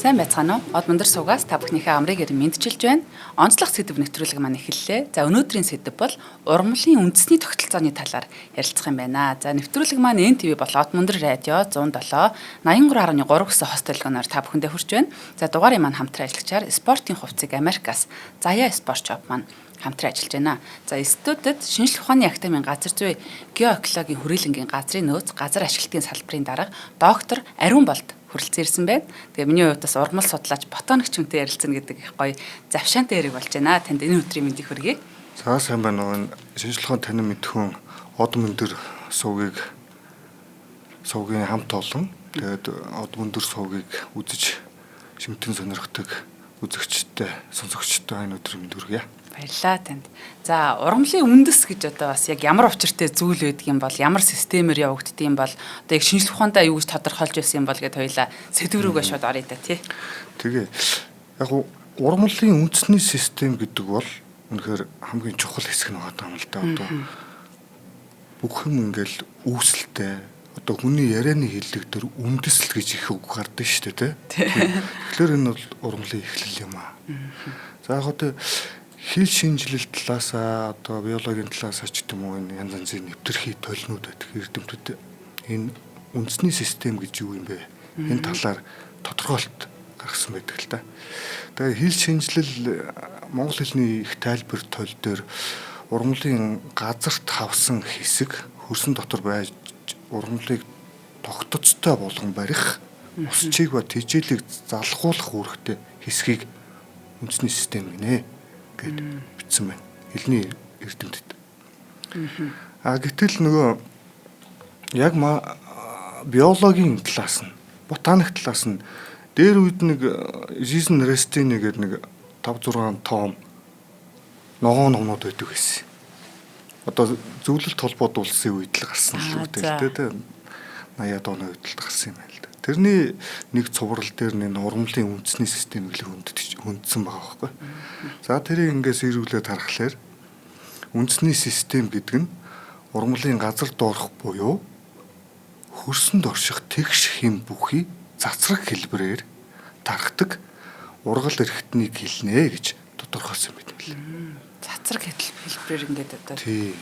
Сайн байцгаана уу? Од мөндөр суугаас та бүхнийхээ амрыг мэдчилж байна. Онцлог сэдв нэвтрүүлэг маань эхэллээ. За өнөөдрийн сэдв бол ургамлын үндэсний тогтолцооны талаар ярилцах юм байна. За нэвтрүүлэг маань НТV бол Од мөндөр радио 107 83.3 гэсэн хост толгоноор та бүхэндээ хүрч байна. За дугаарыг маань хамтран ажиллагчаар спортын хувьцыг Америкаас Заяа Спорт Shop маань хамтран ажиллаж байна. За студид шинжлэх ухааны академийн газар зүй геоэкологийн хүрээлэнгийн газрын нөөц газар ашиглалтын салбарын дарга доктор Ариун Болд хүрэлцэн ирсэн байна. Тэгээ миний хувьд бас ургамал судлаач ботаникч хүнтэй ярилцсан гэдэг их гоё завшаантай яриг болж байна. Танд энэ өдрийн мэндийг хүргэе. За сайн байна уу? Шинжлэх ухааны танин мэдхүүн Од мөндөр суугийг хамт олон. Тэгээд Од мөндөр суугийг үзэж шимтэн сонирхдаг үзэгчтэй, сонсогчтой энэ өдрийн мэнд хүргэе. Баярлалаа танд. За ургамлын үндэс гэж одоо бас яг ямар учиртай зүйл байдаг юм бол ямар системээр явагддаг юм бол одоо яг шинжлэх ухаандаа юу гэж тодорхойлж байсан юм бол гэд хоёлаа сэдв рүүгээ шууд оръё та тий. Тэгээ яг ургамлын үндэсний систем гэдэг бол үнэхээр хамгийн чухал хэсэг нь байгаа юм л да. Одоо бүх юм ингээл үүсэлтэй одоо хүний ярианы хэллэг дээр үндэслэл гэж их үг гардаг шүү дээ тий. Тэгэхээр энэ бол ургамлын эхлэл юм аа. За яг одоо хэл шинжилэл талаасаа одоо биологийн талаасаа ч гэдэм үү энэ янз янзын нэвтрхий толинууд байдаг эрдэмтдүүд энэ үндэсний систем гэж юу юм бэ? Энэ талаар тодорхойлолт гаргасан байдаг л та. Тэгээ хэл шинжилэл монгол хэлний их тайлбар тойл дээр ургамлын газарт хавсан хэсэг хөрсөн дотор байж ургамлыг тогтцтой болгон барих усчийг ба тэжээлийг залхуулах үүрэгтэй хэсгийг үндэсний систем гинэ гэд бичсэн байна. Хэлний эрдэмтэд. Гэтэл нөгөө яг биологийн талаас нь, ботаник талаас нь дээр үед нэг Жизен Рестини гэдэг нэг 5-6 том ногоон номнууд байдаг байсан. Одоо зөвлөлт холбоод улсын үед л гарсан л үүдтэй тэ 80-аад оны үед л гарсан юм байна л да. Тэрний нэг цуврал дээр нэг ургамлын үндэсний системийг л хүндсэн байгаа байхгүй. За тэрийг ингээс ирүүлээд харахаар үндэсний систем гэдэг нь ургамлын газар доорх буюу хөрсөнд орших тэгш хэм бүхий цацраг хэлбэрээр тархдаг ургал эрхтнийг хэлнэ гэж тодорхойлсон байт юм лээ. Цацраг хэлбэрээр ингээд одоо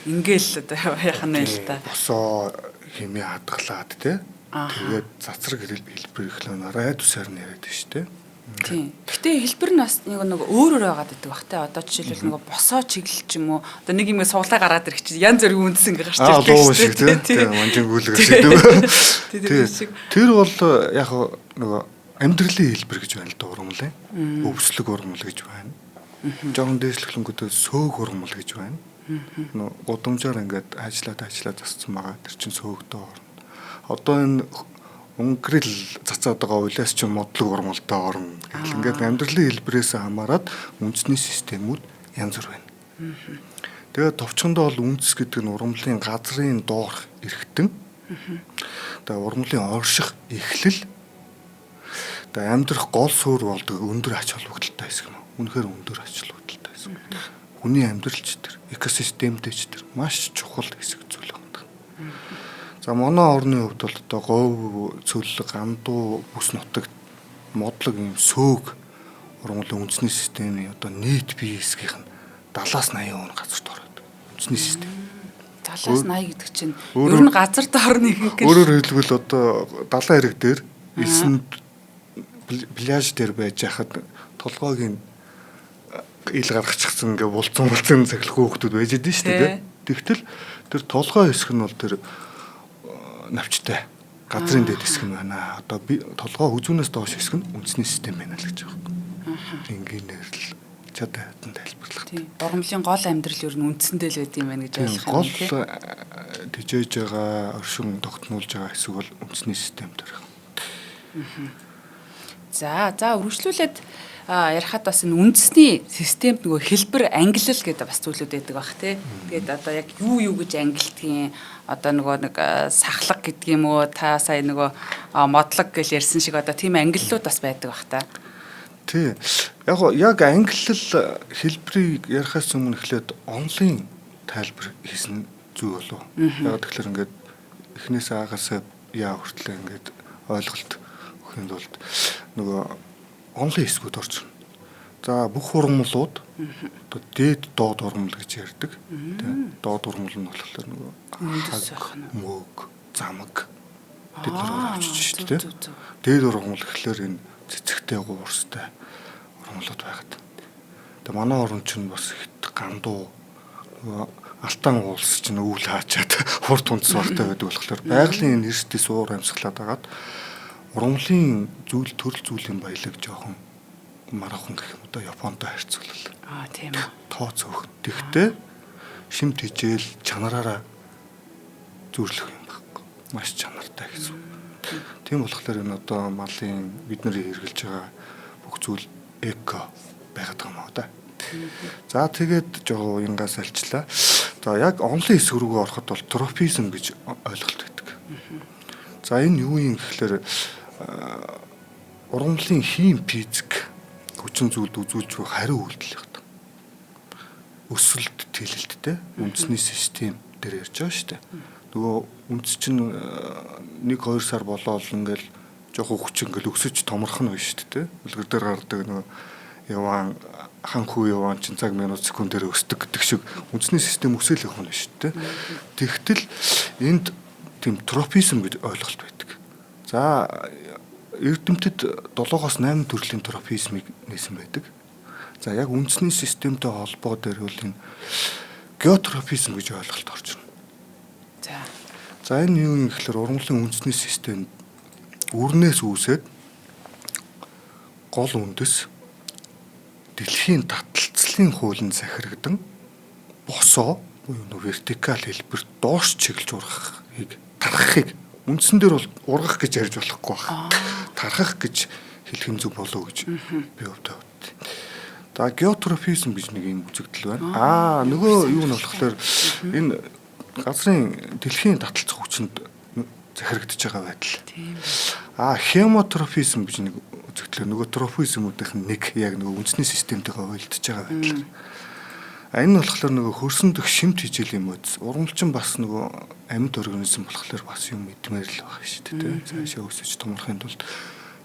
ингээл одоо яхах нь л та. Босоо хэмээ хадгалаад те. Тэгээд цацраг хэлбэр ихлэн арай тусаар нь яриад шүү дээ. Тийм. Гэтэ хэлбэр нь бас нэг өөр байгаад байдаг бах те. Одоо жишээлбэл нэг босоо чиглэл ч юм уу. Одоо нэг юм суулаа гараад ирэх чинь янз бүрийн үндэс ингээ гарч ирдэг шүү дээ. Тийм. Манжин гүйлгэр шиг. Тэр бол яг нөгөө амьдралын хэлбэр гэж байна л да ургамлын. Өвслөг ургамл гэж байна. Жоон дээшлэхлэнгүүтээ сөөг ургамл гэж байна. Нөгөө гудамжаар ингээд ажиллаад засцсан байгаа. Тэр чинь сөөгдөө орно. Одоо энэ өнгөрөл цацаад байгаа улаас ч модлог ургамалтай орно. Ингээд амьдралын хэлбэрээс хамаарат үндэсний системүүд янз бүр байна. Тэгээд товчхондоо бол үндэс гэдэг нь ургамлын газрын доорх эрхтэн. Тэгээд ургамлын орших эхлэл. Тэгээд амьдрах гол суурь болдог өндөр ач холбогдолтой хэсэг юм. Үнэхээр өндөр ач холбогдолтой хэсэг. Хүний амьдралч тэр, экосистемтэй ч тэр маш чухал хэсэг зүйл байна. За манай орны хувьд бол одоо говь, цөл, гандуу, бүс нутаг, модлог юм сөөг ургамлын үндэсний системийн одоо нийт бие хэсгийнх нь 70-80% нь газарт ороод үндэсний систем. 70-80 гэдэг чинь ер нь газар доор нэг гэх. Өөрөөр хэлбэл одоо далайн хэрэг дээр элсэнд пляж дээр байж хахад толгойг ил гаргачихсан ингээ булцсан цахилах хүүхдүүд байж идэв шүү дээ. Тэгтэл тэр толгой хэсэг нь бол тэр навчтай газрын дэд хэсэг нь байна. Одоо би толгой хүзүүнээс доош хэсэг нь үндэсний систем байна л гэж байгаа юм. Энгийнээр л чадаад тайлбарлах. Тийм. Ургамлын гол амьдрал ер нь үндсэндээ л байд юм байна гэж ойлгох юм тийм. Гол тижээж байгаа, оршин тогтнуулж байгаа хэсэг бол үндэсний систем дээр. За үргэлжлүүлээд ярихад бас энэ үндэсний системд нөгөө хэлбэр ангиллал гэдэг бас зүйлүүд байдаг бах тий. Тэгээд одоо яг юу гэж ангилдгийг одоо нөгөө нэг сахлаг гэдэг юм уу та сая нөгөө модлог гэж ярьсан шиг одоо тийм ангиллууд бас байдаг бах та. Тий. Яг англи хэлбэрийг ярихаас өмнө эхлээд онлын тайлбар хийсэн зүй болов. Яг тэгэхээр ингээд эхнээс аагаасаа яа хүртлээ ингээд ойлголт өгөхийн тулд нөгөө онлын хэсгүүд орж ирнэ. За бүх ургамлууд одоо дээд доод ургамал гэж ярьдаг. Тий. Доод ургамал нь болохоор нөгөө мөг, замаг тэд нар очиж шүү дээ. Дээд ургамал гэхэлэр энэ цэцэгтэй гуурстай ургамлууд байгаад. Тэгээ манай орон чинь бас ихт гандуу нөгөө алтан уулс чинь өвөл хаачаад хурд унтс багтай байдаг болохоор байгалийн энэ эрсдэл суур амьсгалаад байгаад ургамлын төрөл зүйлийн баялаг жоохон марахан гэх юм одоо Японтой харьцуулбал. Тийм үү. Тоо цөөх. Тэгтээ шимт хижээл чанараараа зүрлэх юм байхгүй. Маш чанартай гэсэн. Тийм болохоор энэ одоо малын бидний хэрэгжилж байгаа бүх зүйл эко байгаад байгаа мó да. За тэгээд жоо уянгаас альчлаа. За яг онлын хэсэг рүү ороход бол трофизм гэж ойлголт байдаг. За энэ юу юм гэхээр ургамлын хийм физик хүчин зүйлд үзүүлж буй хариу үйлдэл гэдэг. Өсөлт тэлэлттэй үндэсний систем дээр ярьж байгаа шүү дээ. Нөгөө үндэс чинь 1-2 сар болоод ингээл жоохон хүч ингээл өсөж томрох нь биш шүү дээ. Үлгэр дээр гардаг нөгөө яваан ханхүү яваан чинь цаг минут секундээр өсдөг гэдэг шиг үндэсний систем өсөөл явах нь шүү дээ. Тэгтэл энд тийм трофизм гэж ойлголт байдаг. За эрдэмтэд 7-8 төрлийн трофизмыг нээсэн байдаг. За яг үндэсний системтэй холбоо дээр бол энэ геотрофизм гэж ойлголт орж ирнэ. За энэ юу юм гэхээр ургамлын үндэсний систем үрнээс үүсээд гол үндэс дэлхийн таталцлын хуулинд захирагдан босоо буюу вертикал хэлбэр доош чиглэж ургахыг тархахыг үндсэн дээр бол ургах гэж ярьж болохгүй байна. Тархах гэж хэлэх юм зүг болов гэж би өвдөө. За геотрофизм гэж нэг юм үзэгдэл байна. Нөгөө юу нь болохоор энэ газрын дэлхийн таталцах хүчинд захирагдж байгаа байдал. Хемотрофизм гэж нэг үзэгдэл. Нөгөө трофизмуудын нэг яг нөгөө үндэсний системтэйгээ уялдж байгаа байдал. Энэ нь болохоор нөгөө хөрсөн дэх шимт хижээлийн модс. Ургамлчин бас нөгөө амьд организм болохоор бас юм мэдмээр л байгаа шүү дээ. Цаашаа өсөж томрохын тулд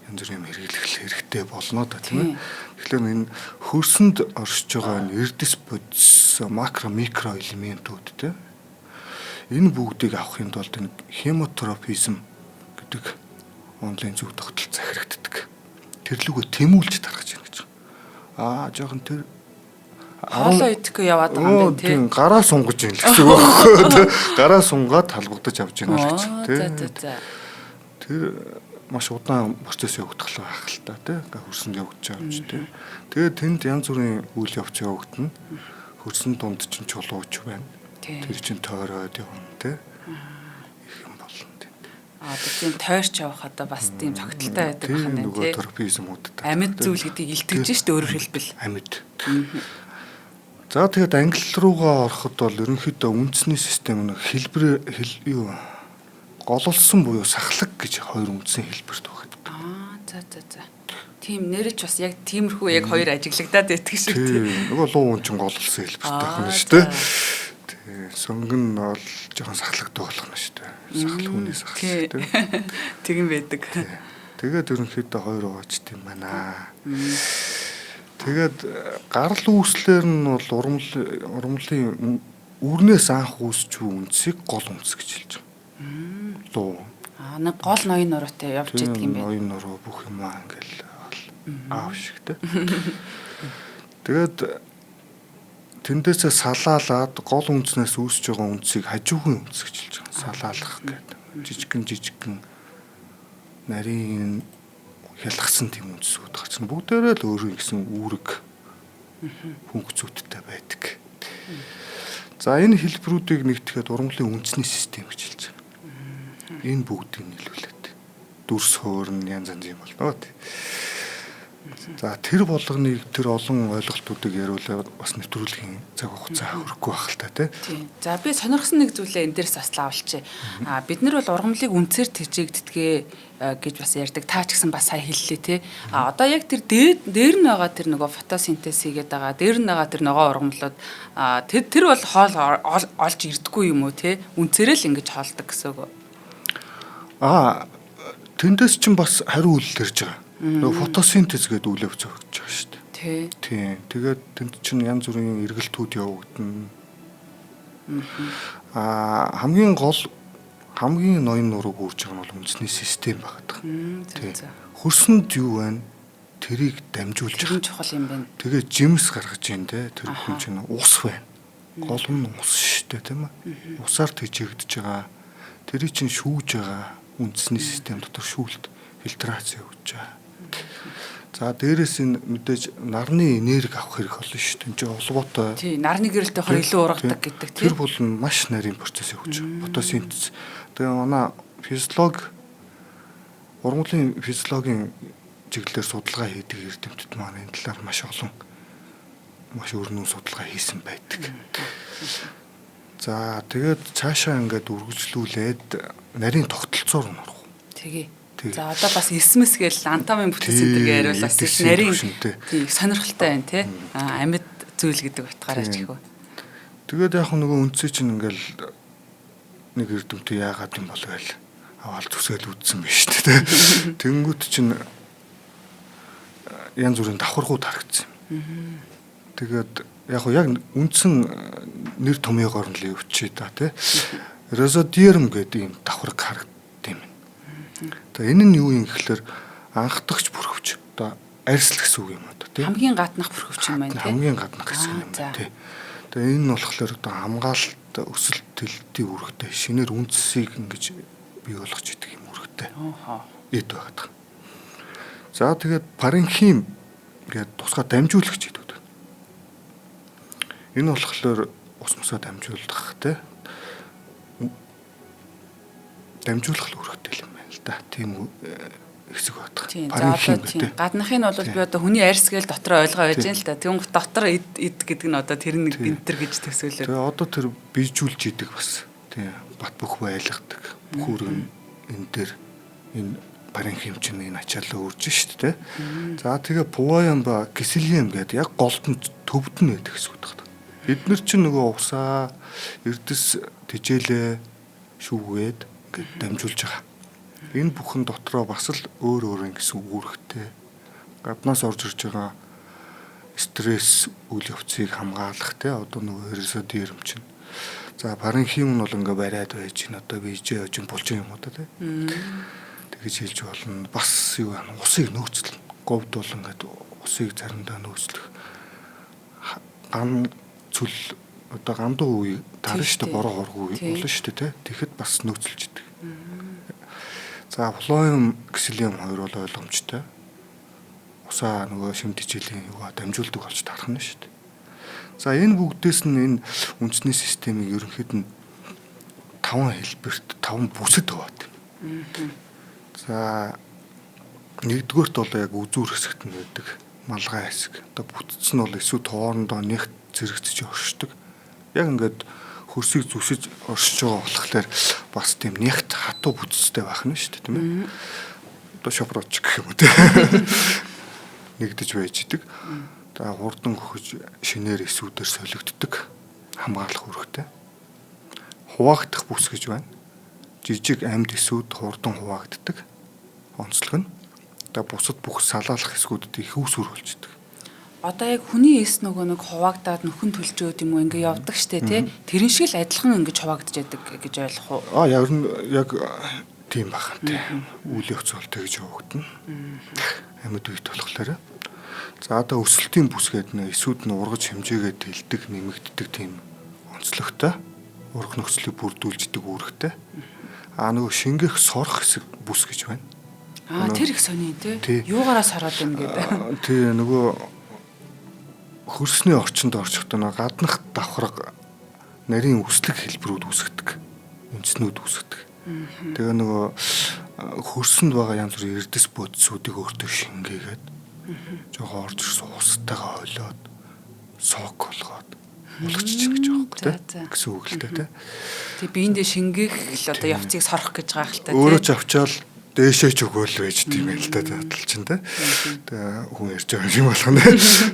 янз бүрийн хэрэглэх хэрэгтэй болно да тийм ээ. Тэгэхээр энэ хөрсөнд оршиж байгаа энэ эрдэс бодис макро микро элементүүд тийм энэ бүгдийг авахын тулд энэ хемотрофизм гэдэг онлайн зөв тогтолцоо захирагддаг. Тэрлүүгөө тэмүүлж тархаж байна гэж. Жоохон тэр хоолоо идэхгүй яваад байгаа юм байна тийм. Гараа сунгаж юм л гэсэн үг байхгүй. Гараа сунгаад талбагдаж авч яана л гэж тийм. Тэр маш удаан процесс явагдах байх л та тийм. Хөрсөнд явагдаж байгаа юм чи тийм. Тэгээд тэнд янз бүрийн үйл явц явагдана. Хөрсөн дунд чинь чулууч байна. Тэр чинь тойроод явна тийм. Их юм болно тийм. Тийм тойрч явах одоо бас тийм цогтолтой байдаг байна тийм. Нөгөө трофизмуудтай. Амьд зүйл гэдгийг илтгэж штэ өөрөөр хэлбэл. Амьд. За тэгээд англи руугаа ороход бол ерөнхийдөө үндэсний систем нэг хэлбэр гололсон буюу сахлаг гэж хоёр үндсэн хэлбэрт байгаа. За. Тийм нэрч бас яг тиймэрхүү яг хоёр ажиглагдаад байдаг шиг тийм. Нөгөө луу хүн гололсон хэлбэртэй байна шүү дээ. Тэгээ сонгон нь бол жоохон сахлагтай болох нь шүү дээ. Сахал хүний сахал шүү дээ. Тэгин байдаг. Тэгээд ерөнхийдөө хоёр ууч тийм байна. Тэгээд гарал үүслэр нь бол ургамлын үрнээс анх үүсч буй үндсийг гол үндс гэж хэлж байгаа. Луу. Нэг гол ноён нуруутай явж идэг юм байна. Ноён нуруу бүх юм ингээл аав шигтэй. Тэгээд тэндээсээ салаалаад гол үндснээс үүсч байгаа үндсийг хажуугын үндс гэж хэлж байгаа. Салаалах гэдэг. Жижигхэн нарийн хялгсан тийм үндсүүд гарч байна. Бүгдээрээ л өөрөө гэсэн үүрэг функцүүдтэй байдаг. За энэ хэлбэрүүдийг нэгтгэхэд ургамлын үндэсний систем гэж хэлж байгаа. Энэ бүгдийг нийлүүлээд дүрс хөөрн янз янз юм болно. За тэр болгоныг тэр олон ойлголтуудыг яриулаад бас нэвтрүүлгийн цаг хугацаа хөрөхгүй байх л та тий. За би сонирхсан нэг зүйлээ энэ дээрс бас лавлчээ. Бид нар бол ургамлыг үнцээр тэжээгддгээ гэж бас ярьдаг. Та ч гэсэн бас сайн хэллээ тий. Одоо яг тэр дээр нь байгаа тэр нөгөө фотосинтез хийгээд байгаа. Дээр нь байгаа тэр ногоо ургамлууд тэр бол хоол олж ирдэггүй юм уу тий? Үнцээрээ л ингэж хоолдог гэсэн үг. Тэндээс ч бас хариу үйлдэл ирж байгаа. Нөгөө фотосинтез гэдэг үйл явц өгч байгаа шүү дээ. Тийм. Тэгээд тэнд чинь янз бүрийн эргэлтүүд явагдана. Хамгийн ноён нурууг үүрж байгаа нь бол үндэсний систем байгаа. Тийм. Хөрсөнд юу байна? Тэрийг дамжуулж байгаа. Чухал юм байна. Тэгээд жимс гаргаж ийн те. Тэр хүн чинь ус байна. Гол нь ус шүү дээ, тийм ээ. Усаар тэжээгдэж байгаа. Тэрийг чинь шүүж байгаа. Үндэсний систем дотор шүүлт фильтрац явуулж байгаа. За дээрээс энэ мэдээж нарны энерги авах хэрэг болно шүү дээ. Энд чинь холбоотой. Тий, нарны гэрэлтэй хор илүү ургадаг гэдэг тий. Тэр бол маш нарийн процесс явуулж байгаа. Фотосинтез. Тэгээ манай ургамлын физиологийн чиглэлээр судалгаа хийдэг эрдэмтэд маань энэ талаар маш өрнөн судалгаа хийсэн байдаг. За тэгээд цаашаа ингээд үргэлжлүүлээд нарийн тогтолцоор нь орох. Тэгээ. За одоо бас эсмэс гээл антомын бүтэц эдэргээ яриулаас нарийн тийм сонирхолтой байна тий. Амьд зүйл гэдэг утгаараа ч ихөө. Тэгээд яг нөгөө үндсээ чинь ингээл нэг эрдэмтэн яагаад юм бол гээл аваад төсөөл үдсэн биш тий. Тэнгүүт чинь янз бүрийн давхаргууд харагдсан юм. Тэгээд яг үндсэн нэр томьёогоор нь л явчих та тий. Резодиерм гэдэг юм давхарг харагдсан юм. Тэгээ энэ нь юу юм гэхэлэр анхдагч бүрхөвч одоо арьсл гэсэн үг юм одоо тий. Хамгийн гаднах бүрхөвч юм байна тий. Хамгийн гаднах гэсэн юм байна тий. Тэгээ энэ нь болохоор одоо хамгаалалт өсөлт төлөлтийн үүрэгтэй шинээр үндсийг ингэж бий болгож идэг юм үүрэгтэй. Эд байдаг. За тэгээд паренхим гэдэг тусгай дамжуулагч гэдэг. Энэ болохоор ус мусаа дамжуулах тий. Дамжуулах үүрэгтэй юм байна л да. Тийм хэсэг байдаг. Паренхим. Гаднахын нь бол би одоо хүний арьс гээл дотроо ойлгоо байж байна л да. Тэгвэл дотор эд гэдэг нь одоо тэр нэг гинтер гэж төсөөлөв. Тэгээ одоо тэр бийжүүлж идэг бас. Тийм бат бөх байлгадаг. Хүүрэн энэ дээр энэ паренхим чинь энэ ачаалаа үрж штт те. За тэгээ пуваямба киселием гэдэг яг голдонд төвд нь байдаг гэсэн үг байна. Бид нар чинь нөгөө усаа эрдэс тижээлээ шүүгээд ингээд дамжуулж байгаа. Энэ бүхэн дотроо бас л өөр ингэсэн үүрэгтэй. Гаднаас орж ирж байгаа стресс үйл явцыг хамгаалах те одоо нөгөө резодиерм чинь. За паренхим нь бол ингээ бариад байж гин одоо бийжээ очин болж юм уу те. Тэгэж хэлж болно. Бас юу байна? Усыг нөөцлөн. Говьд бол ингээд усыг заримдаа нөөцлөх. Ган цүл одоо гамдуу үе тарна шүү дээ бороо хоргүй болно шүү дээ те. Тэгэхэд бас нөөцлж идэг. За флоем ксилиум хоёр бол ойлгомжтой. Усаа нөгөө шимт хичээлийн юугаа дамжуулдаг болж тарах нь шүү дээ. За энэ бүгдээс нь энэ үндэсний системийг ерөнхийд нь 5 хэлбэрт 5 бүсэд хаваад байна. За нэгдүгээрт бол яг үзүүр хэсэгт нь байдаг малгай хэсэг. Одоо бүтц нь бол эсвэл тоорондоо нэгт зэрэгцэж оршдог. Яг ингээд хөрсийг зүсэж оршиж байгаа болохоор бас тийм нэгт хатуу бүтцтэй байх нь шүү дээ тийм ээ. Одоо шопроч гэх юм уу тийм нэгдэж байж идэг. За хурдан гөхөж шинээр эсүүдээр солигддог хамгаалах үүрэгтэй. Хуваагдах бүс гэж байна. Жижиг амьд эсүүд хурдан хуваагддаг. Онцлог нь. Тэгээ бусад бүх салаалах эсгүүдэд их үүсвэр болж идэг. Одоо яг хүний эс нөгөө нэг хуваагдаад нөхөн төлжөөд юм уу ингээ явдаг штэ тий. Тэрэн шиг л адилхан ингэж хуваагдж яадаг гэж ойлгох уу? Яг тийм байна тий. Үйл явц бол тэгж явагдана. Амьд үед болохоор. За одоо өсөлтийн бүс гэдэг нь эсүүд нь ургаж хэмжээгээ дэлдэг, нэмэгддэг тийм онцлогтой ураг нөхцөлийг бүрдүүлж идэг үүрэгтэй. Нөгөө шингэх сорох хэсэг бүс гэж байна. Тэр их сони тий. Юугаараа сороод юм гэдэг. Тий нөгөө хөрсний орчинд орчихдоо гаднах давхарга нарийн үслэг хэлбэрүүд үүсгдэг. Үндэснүүд үүсгдэг. Тэгээ нөгөө хөрсөнд байгаа янз бүрийн эрдэс бодисуудыг өөртөө шингээгээд Жохоо орж ирсэн устайгаа ойлоод сок болгоод болгочих чинь гэж байгаа байхгүй тий. Гэсэн үг л дээ тий. Тэг биендээ шингээх л одоо явцыг сорох гэж байгаа л та тий. Өөрөө ч авчаал дээшээ ч өгөөл байж тийм ээ л да задлал чинь тий. Тэгээ хүн ярьж байгаа юм болох нэ.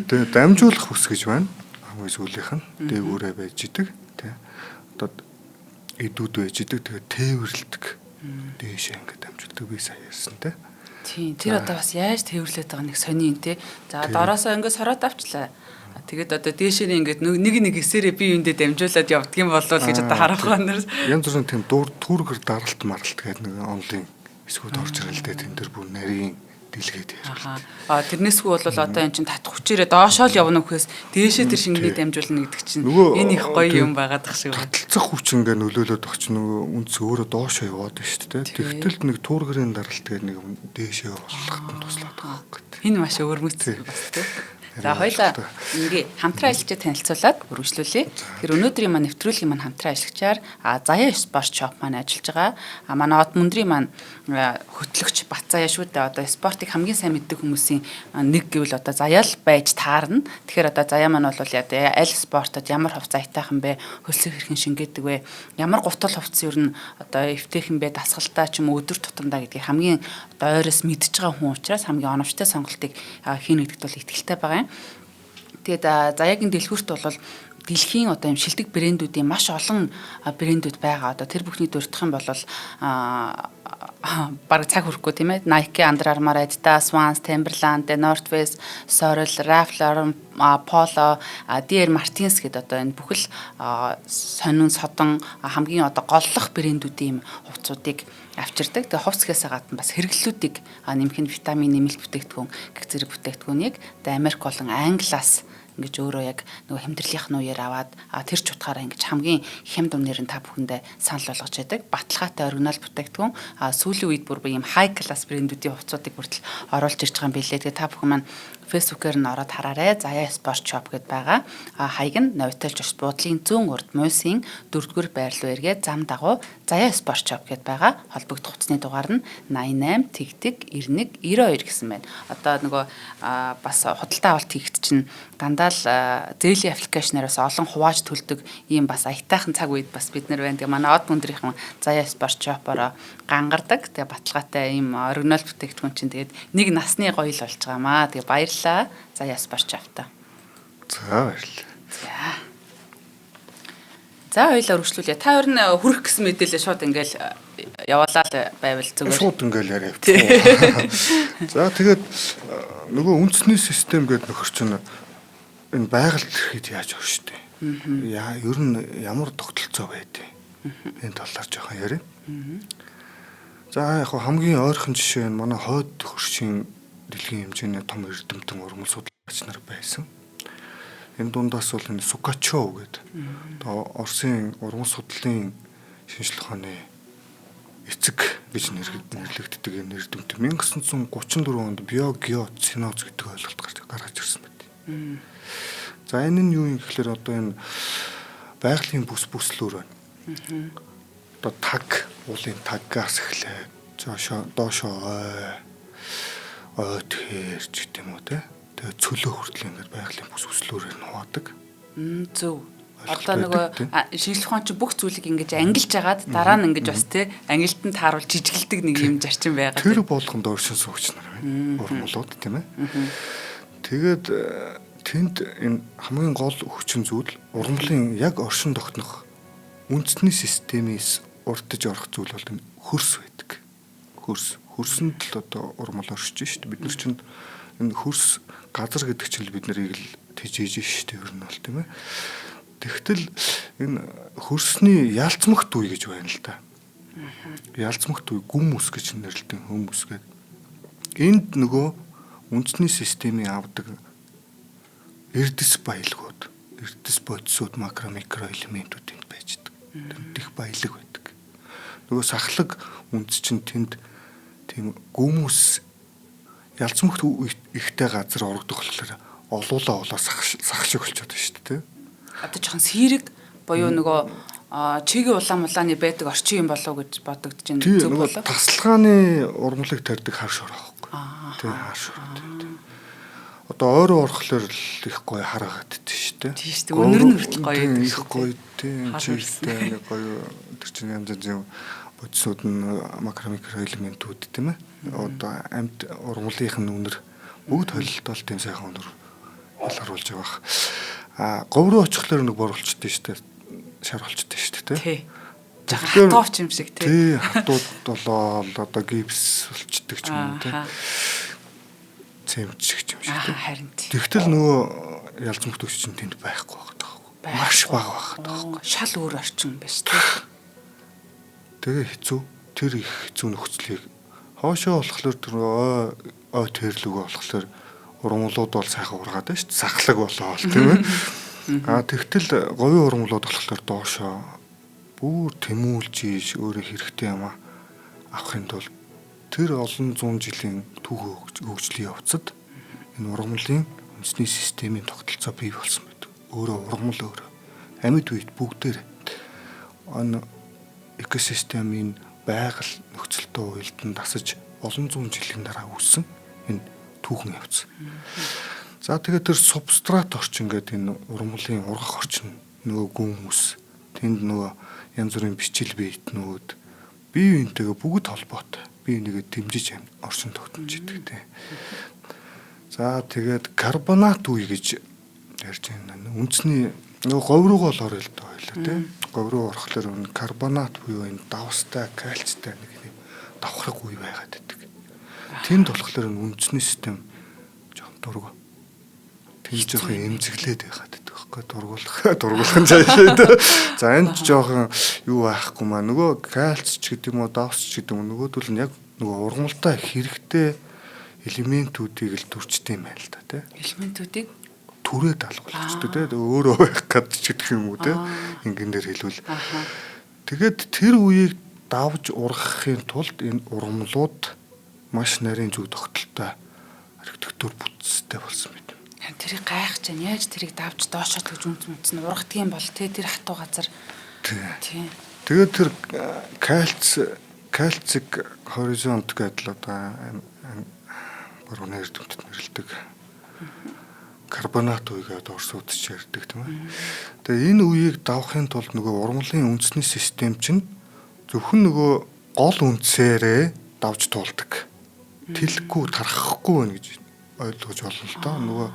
Тэгээ дамжуулах хүс гэж байна. Хамгийн сүүлийнх нь дээгүүрээ байж идэг тий. Одоо эдүүд байж идэг тэгээ тээвэрлдэг. Дээшээ ингээд дамжуулдаг би сая ярьсан тий. Тийм тэр одоо бас яаж тээвэрлээд байгаа нэг сони юм тий. За дороосоо ингээд сороод авчлаа. Тэгээд одоо дээшээ ингээд нэг эсээрээ бие биендээ дамжуулаад явдгийм болов гэж одоо харах байна. Янз бүрийн тийм түүргэр даралт маралт гэдэг нэг онлын эсгүүд орж ирэл дээ тэн дээр бүр нарийн дэлгээд ярьж. Тэрнээсгүй бол одоо эн чинь татах хүчээрээ доошоо л явна гэхээс дээшээ тэр шингэний дамжуулна гэдэг чинь энэ их гоё юм байгаад тах шиг байна. Таталцах хүч ингээ нөлөөлөд баг чи нөгөө үнс өөрөө доошоо яваад байна шүү дээ. Тэгтэл нэг түүргэрийн даралт гэдэг нэг дээшээ болгоход туслаад байгаа гэдэг. Энэ маш өөрмөцсөн бас тий. За хоёлаа ингээ хамтран ажиллаж танилцуулаад үргэлжлүүлье. Тэр өнөөдрийн маань нэвтрүүлгийн маань хамтран ажиллагчаар Заяа спорт шоп маань ажиллаж байгаа. Манай Од мөндрийн маань хөтлөгч Батзаяа шүү дээ. Одоо спортыг хамгийн сайн мэддэг хүмүүсийн нэг гэвэл одоо Заяа л байж таарна. Тэгэхээр одоо Заяа маань бол аль спортод ямар хувцас аятайхан бэ? Хөлсөг хэрхэн шингээдэг вэ? Ямар гутал хувцас ер нь одоо эвтэйхэн бэ? Дасгалтаа ч юм уу өдөр тутамдаа гэдгийг хамгийн одоо ойроос мэдж байгаа хүн учраас хамгийн оновчтой сонголтыг хийнэ гэдэгт бол итгэлтэй байгаа юм. Тэгээд Заяагийн дэлгүүрт бол дэлхийн одоо юм шилдэг брэндүүдийн маш олон брэндүүд байгаа. Одоо тэр бүхний дурдах юм бол баг цаг хүрэхгүй тийм ээ. Nike, Under Armour, Adidas, Vans, Timberland, The North Face, Sorel, Ralph Lauren, Polo, DR Martins гэдэг одоо энэ бүхэл сонин содон хамгийн одоо голлох брэндүүдийн хувцсуудыг авчирдаг. Тэгээ хувцсгээс гадна бас хэрэглэлүүдийг нэмэх нь витамин нэмэлт бүтээгдэхүүн гэх зэрэг бүтээгдэхүүнийг Америк болон Англиас ингэж өөрөө яг нөгөө хэмдэрлийнх нь үеэр аваад тэр ч утгаараа ингэж хамгийн хямд үнээр нь та бүхэндээ санал болгож байдаг. Баталгаатай оригинал бүтээгдэхүүн сүүлийн үед бүр ийм high class брэндүүдийн хувцсуудыг хүртэл оруулж ирж байгаа юм билээ. Тэгээ та бүхэн маань Facebook-ээр нь ороод хараарай. Заяа спорт шоп гэдээ байгаа. Хаяг нь Новитал Жорж буудлын зүүн урд Муйсын 4-р байрлал эргээ зам дагуу Заяа спорт шоп гэдээ байгаа. Холбогдох утасны дугаар нь 88 тэгтэг 91 92 гэсэн байна. Одоо нөгөө бас худалдаа авалт хийхэд чинь дандаа л зээлийн аппликейшнээс олон хувааж төлдөг ийм бас аятайхан цаг үед бас бид нар байна. Тэгээ манай Од мөндрийнхэн Заяа спорт шопороо гангардаг. Тэгээ баталгаатай ийм оригинал бүтээгдэхүүн чинь тэгээд нэг насны гоё л болж байгаамаа. Тэгээ баярлалаа. Заяа спорт шоптой. За баярлалаа. За хоёлаа үргэлжлүүлье. Та хоёр нь хүрэх гэсэн мэдээлэл шууд ингээл яваалаа байвал зүгээр. Шууд ингээл яриа. За тэгээд нөгөө үндэсний систем гэдэг нөхөр чинь энэ байгальд ирэхэд яаж авах штэ. Ер нь ямар тогтолцоо байдیں۔ Энэ талаар жоохон яриа. За яг хамгийн ойрхон жишээ нь манай хойд хөршийн дэлхийн хэмжээний том эрдэмтэн урмал судлаач нар байсан. Энэ дундаас бол энэ Сукачов гэдэг Оросын урмал судлалын шинжлэх ухааны эцэг гэж нэрлэгддэг энэ эрдэмтэн 1934 онд биогеоциноз гэдэг ойлголт гаргаж ирсэн байт. За энэ нь юу юм гэхээр одоо энэ байгалийн бүслүүр байна. Одоо таг, уулын таггаас эхлээд доошоо тэрч гэдэг юм уу те. Тэгээ цөлөө хүртэл ингээд байгалийн бүслүүрээр нь хуваадаг. Зөв. Одоо нөгөө шинжлэх ухаан чинь бүх зүйлийг ингэж ангилж агаад дараа нь ингэж бас те ангилтанд тааруулж жижиглдэг нэг юм зарчим байгаа. Тэр болгонд оршин суугч нар байна. Урмуулууд тийм ээ. Тэгээд тэнд энэ хамгийн гол хүчин зүйл урмлын яг оршин тогтнох үндэсний системээс урдж орох зүйл бол энэ хөрс байдаг. Хөрсөнд л одоо урмал оршиж шүү дээ. Бид нар чинь энэ хөрс газар гэдэг чинь бид нарыг л тэжээж шүү дээ ер нь бол тийм ээ. Тэгтэл энэ хөрсний ялцмагт үе гэж байна л да. Ялцмагт үе гүмүс гэж нэрлэдэг хүмүүс гэдэг. Энд нөгөө үндэсний системийн авдаг эрдэс баялагууд, эрдэс бодисууд, макро микро элементүүд энд байждаг. Их баялаг байдаг. Нөгөө сахлаг үндэс чинь тэнд тийм гүмүс ялцмагт ихтэй газар орогдох болохоор олуулаа сах шиг болчиход байна шүү дээ. Одоо жоохон сэрэг буюу нөгөө чигийн улааны байдаг орчин юм болов гэж бодогдож байна. Зөв болов. Тасалгааны урмлыг тарьдаг хар шор аахгүй. Тийм хар шор. одоо ойроо орохлоор л их гоё хараагаад идэж штэ. Тийм шүү дээ. Өнөр нь хүртэл гоё байдаг их гоё тийм чигтэй нэг гоё тэр чинь янз янзын бодисууд нь макромикро элементүүд тийм ээ. Одоо амьд ургамлынх нь өнөр бүгд холилдол тийм сайхан өнөр ялгаруулж байгаа. Говь руу очихлоор нэг боруулчихдээ штэ. Шар болчихдээ штэ тий. Хатууч юм шиг тий. Хатууд болоо одоо гипс болчдөг ч юм уу тий. Цэмчиг юм шиг тий. Харин тий. Тэгтэл нөгөө ялц мөхтөгч чинь тэнд байхгүй байгаа. Маш бага байгаа. Шал өөр орчин байж тий. Тэгээ хэцүү. Тэр их хэцүү нөхцөлийг хоошоо болохоор тэр ой тэрлүгөө болохоор ургамлууд бол сайхан ургаад байна шүү дээ. Сахлаг болоо тийм ээ. Тэгтэл говийн ургамлууд болохоор доошоо бүр тэмүүлж ийш өөрөө хэрэгтэй юм авахын тулд тэр олон зуун жилийн түүх хөгжлийн явцад энэ ургамлын үндэсний системийн тогтолцоо бий болсон байдаг. Өөрөө ургамал өөрөө амьд үед бүгдээр энэ экосистемийн байгаль нөхцөлтэй уялдан дасаж олон зуун жилийн дараа үүссэн энэ түүхэн явц. За тэгээд тэр субстрат орчин гэдэг энэ ургамлын ургах орчин нөгөө гүн хүмүүс тэнд нөгөө янз бүрийн бичил биетнүүд бие биентэйгээ бүгд холбоотой. Бие бинийгээ дэмжиж орчин тогтнож идэг те. За тэгээд карбонат үе гэж ярьж байна. Үндэсний нөгөө говь руугаа л орё л доо ойлоо те. Говь руу орохлоор карбонат буюу энэ давстай, кальцтай нэг юм давхраг үе байгаад байдаг. Тэнд болохоор үндэсний систем жоохон дург. Тэг жоохон эмзэглээд байгаад байдаг байхгүй дургуулах цаашаа. За энэ ч жоохон юу байхгүй маа нөгөө кальц ч гэдэг юм уу давс ч гэдэг юм уу нөгөөдөл нь яг нөгөө ургамалтай хэрэгтэй элементүүдийг л дүрчтэй юм байна л да тий. Элементүүдийг түрээ даалгуулчихдаг тий. Өөрөө байх гэдэг ч гэдэг юм уу тий. Ингээнээр хэлвэл. Тэгээд тэр үеийг давж ургахын тулд энэ ургамлууд маш нарийн зүг тогтолтой архитектур бүтцтэй болсон байт. Тэрийг гайхаж байна. Яаж тэрийг давж доошоо төгж үнц нь ургах тийм бол тий тэр хатуу газар. Тий. Тэгээд тэр кальцик хоризонт гэдэг л одоо бүрэн эрдэмтэд нэрлэдэг карбонат үегээд орсуудч ярьдаг тийм ээ. Тэгээ энэ үеийг давахын тулд нөгөө ургамлын үндэсний систем чинь зөвхөн нөгөө гол үндсээрээ давж туулдаг. Тэлэхгүй тархахгүй байна гэж ойлгож болно л доо. Нөгөө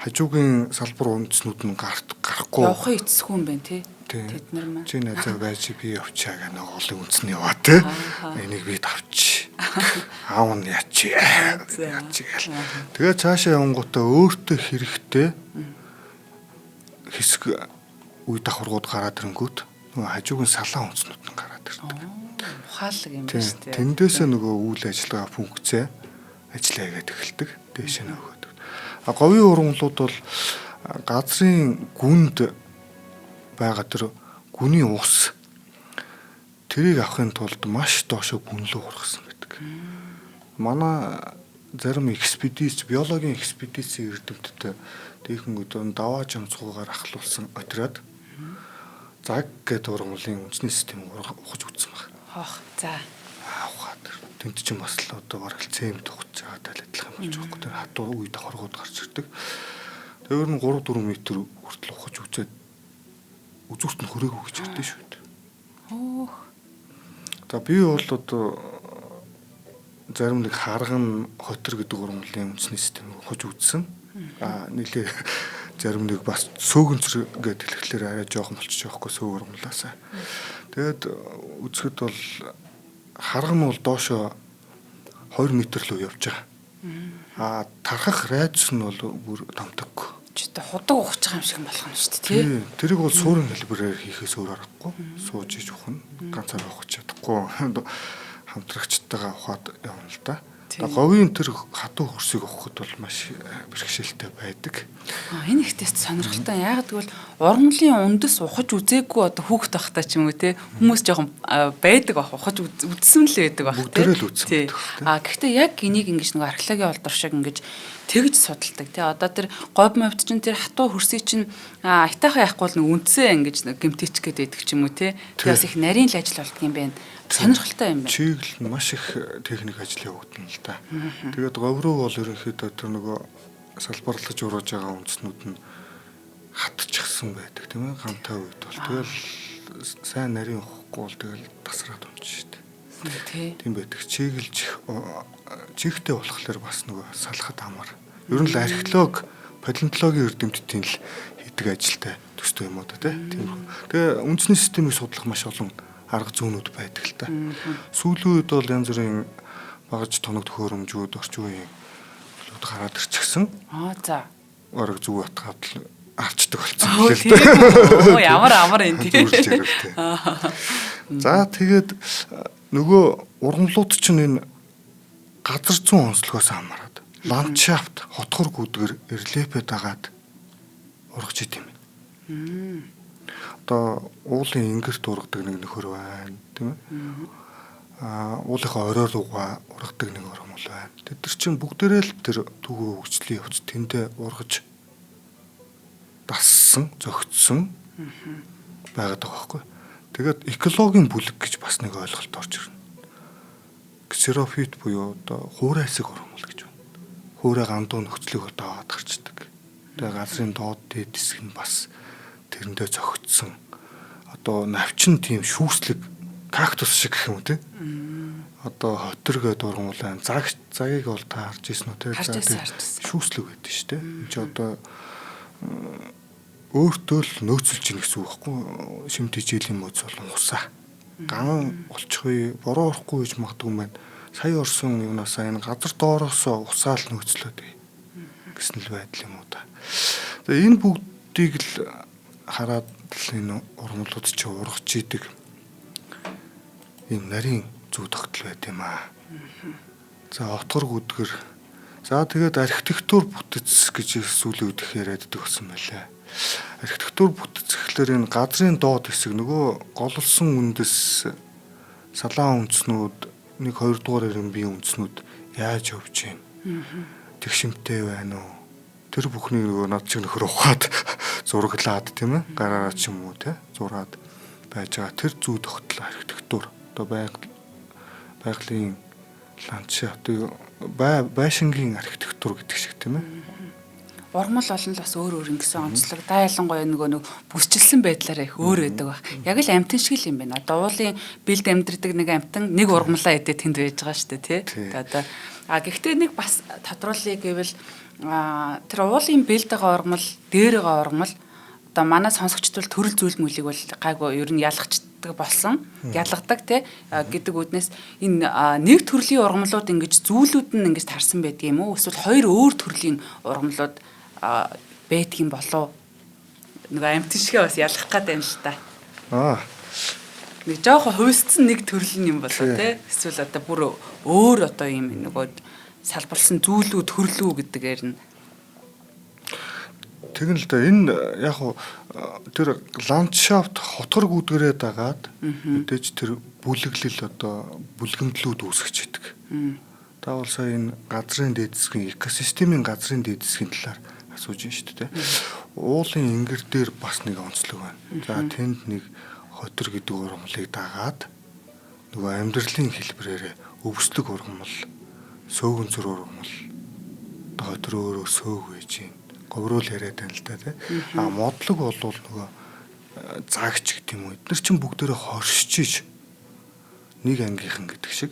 хажуугийн салбар үндэснүүд нь гарахгүй. Явахын эцсгүй юм байна тий. Тэд нар маань. Чи надад байж би явчаа гэх нэг олон үндэсний яваа тий. Энийг би давч. Аав нь ячи. Тэгээ цаашаа явангуудаа өөртөө хэрэгтэй хэсэг үе давхаргууд гараад ирэнгүүт нөгөө хажуугийн салаан үндэснүүд нь гараад ирдэг. Ухаалаг юм байна шүү дээ. Тэндээсээ нөгөө үйл ажиллагаа функцээ ажиллаа хийгээд эхэлдэг. Дээшээ нөгөөд. Говийн ургамлууд бол газрын гүнд байгаа тэр гүний ус тэрийг авахын тулд маш доошо гүн рүү ургасан байдаг. Манай зарим экспедиц, биологийн экспедицийн эрдэмтдтэй дээхэн өдөр даваа жамцгуугаар ахлуулсан отряд заг гэдэг ургамлын үндэсний системийг ухаж үзсэн байна. Хох за. Ухаад тэнд чинь бас л одоо бараг цэм тухаж байгаа адилхан болж байгаа юм. Тэр хатуу үе давхаргууд гарч ирдэг. Тэр нь 3-4 метр хүртэл ухаж үзээд үзүүрт нь хөрөөгөө гэж ярьдээ шүү дээ. Хөөх. За би бол одоо зарим нэг харган хотор гэдэг ургамлын үндэсний системийг ухаж үзсэн. Нилээ зарим нэг бас сөөгөнцөр гэдэг хэлэхлээр арай жоохон болчих жоохгүй сөг ургамлаасаа. Тэгээд үзэхэд бол харган нь бол доошоо 2 метр рүү явж байгаа. Тархах радиус нь бол бүр томтоггүй. Чөтө худаг ухаж байгаа юм шиг болох юм шүү дээ тий. Тэрийг бол суурин хэлбэрээр хийхээс өөр аргагүй. Сууж иж ухна. Ганцаар ухаж чадахгүй. Хамтрагчтайгаа ухаад явна л да. Говийн тэр хатуу хөрсийг ухахад бол маш бэрхшээлтэй байдаг. Энэ ихтэйс сонирхолтой. Яг тэгвэл ургамлын үндэс ухаж үзээгүй одоо хүүхэд байхдаа ч юм уу те хүмүүс жоохон байдаг бах ухаж үзсэн л байдаг бах те. Бүгдээрээ л үзсэн. Гэхдээ яг энийг ингэж нэг археологийн олдор шиг ингэж тэгж судалдаг те. Одоо тэр говь мовд чинь тэр хатуу хөрсийг чинь айтайхан яахгүй л нэг үндсээ ингэж гэмтээч гээд байдаг ч юм уу те. Тэгээс их нарийн л ажил болдго юм байна. Сонирхолтой юм байна. Чиглэл нь маш их техник ажил явагдана л да. Тэгээд говь руу бол ерөнхийдөө тэр нөгөө салбарлаж ургаж байгаа үндэснүүд нь хатчихсан байдаг тийм ээ гамтай үед бол тэгэл сайн нарийн уухгүй бол тэгэл тасраад унчих шүү дээ. Тийм байдаг. Чихтэй болохоор бас нөгөө салахад амар. Ер нь л археолог, палеонтологийн эрдэмтдийн л хийдэг ажилтай төстэй юм уу да тийм. Тэгээ үндэсний системийг судлах маш олон арга зүйнүүд байдаг л та. Сүүлийн үед бол янз бүрийн багаж тоног төхөөрөмжүүд орчин үеийн гараад ирчихсэн. За. Орог зүг утгаад л авчдаг болсон юм л дээ. Ямар энэ тийм. За тэгээд нөгөө ургамлууд чинь энэ газар зүүн онцлогоос хамаарат ландшафт хотгор гүдгэр рельефэд дагаад ургаж идэм юм. Одоо уулын ингэрт ургадаг нэг нөхөр байна, тийм ээ. Уулынхаа оройр руугаа ургадаг нэг ургамал байна. Тэд нар чинь бүгдээрээ л тэр түүхөө хөгжлийн явц тэндээ ургаж дассан, зөгцсөн байгаад байгаа байхгүй. Тэгээд экологийн бүлэг гэж бас нэг ойлголт орж ирнэ. Ксерофит буюу одоо хуурай хэсэг ургамал гэж байна. Хуурай гандуу нөхцөлийг одоо аваад гарчдаг. Тэгээд газрын доод дээд хэсэг нь бас тэрэндээ зөгцсөн. Одоо навчин тийм шүүслэг кактус шиг гэх юм те. Одоо хотор гэдэг ургамал байна. Загийг бол та харж ирсэн үү те. Шүүслэг байдаг шүү дээ. Энд чи одоо өөртөө л нөөцөлж ийн гэсэн үг байхгүй. Шимт хичээлийн мөц болон усаа. Ган олчихгүй, бороо орохгүй гэж магадгүй маань. Сая орсон юунаасаа энэ газар доороос усаал нөөцлөөд гэсэн л байдал юм уу та. Тэгээ энэ бүгдийг л хараад энэ ургамлууд чи ургаж идэг ийм нарийн зүй тогтол байт юм аа. За отгор гүдгэр. За тэгээд архитектур бүтэц гэж сүүлийн үед их яриаддаг болсон байлаа. Архитектур бүтэц гэхлээр энэ газрын доод хэсэг нөгөө голлсон үндэс салаан үндснүүд 1-2 дугаар эрен бие үндснүүд яаж явж байна? Тэгшимтэй байна уу? Тэр бүхнийг нөгөө над шиг нөхөр ухаад зураглаад тийм ээ гараараа ч юм уу те зураад байж байгаа тэр зүй тогтол архитектур одоо байгалийн ландшафт байшингийн архитектур гэдэг шиг тийм ээ. Ургамал олон л бас өөр ингэсэн онцлог. Да ялангуяа нөгөө бүсчилсэн байдлаараа их өөр байдаг баг. Яг л амтэн шиг л юм байна. Одоо уулын бэлд амьдэрдэг нэг амтан нэг ургамлаа идэ тэнд байж байгаа шүү дээ тий. Одоо гэхдээ нэг бас тодруулъя гэвэл тэр уулын бэлд байгаа ургамал, дээр байгаа ургамал одоо манай сонсогчд бол төрөл зүйл мүлийг бол гайгүй ер нь ялгчдаг болсон. Ялгадаг тий гэдэг үднээс энэ нэг төрлийн ургамлууд ингэж зүйлүүд нь ингэж тарсан байдаг юм уу? Эсвэл хоёр өөр төрлийн ургамлууд байдаг юм болов? Нөгөө амтэн шигээ бас ялгах гэдэг юм л та. Нэг жоохон хувьсцсан нэг төрлийн юм болов тий? Эсвэл одоо бүр өөр одоо юм нөгөө салбарлсан зүйлүүд төрлөө гэдгээр нь тэгэн л да энэ яг хуу тэр ландшафт хотгор гүдгэрээ дагаад мэдээж тэр бүлэглэл одоо бүлгэмдлүүд үүсгэж идэг. Та бол сая энэ газрын дээд хэсгийн экосистемийн газрын дээд хэсгийн талаар асууж байна шүү дээ. Уулын ингэр дээр бас нэг онцлог байна. За тэнд нэг хотор гэдэг ургамлыг дагаад нөгөө амьдралын хэлбэрээр өвслөг ургамал, сөөгөн зүр ургамал хотор өөрөө сөөг байж байна. Говьрол яриад байна л да тий. Модлог бол нөгөө заагч гэдэг юм уу. Эдгээр чинь бүгдээрээ хоршиж нэг ангийнхан гэдэг шиг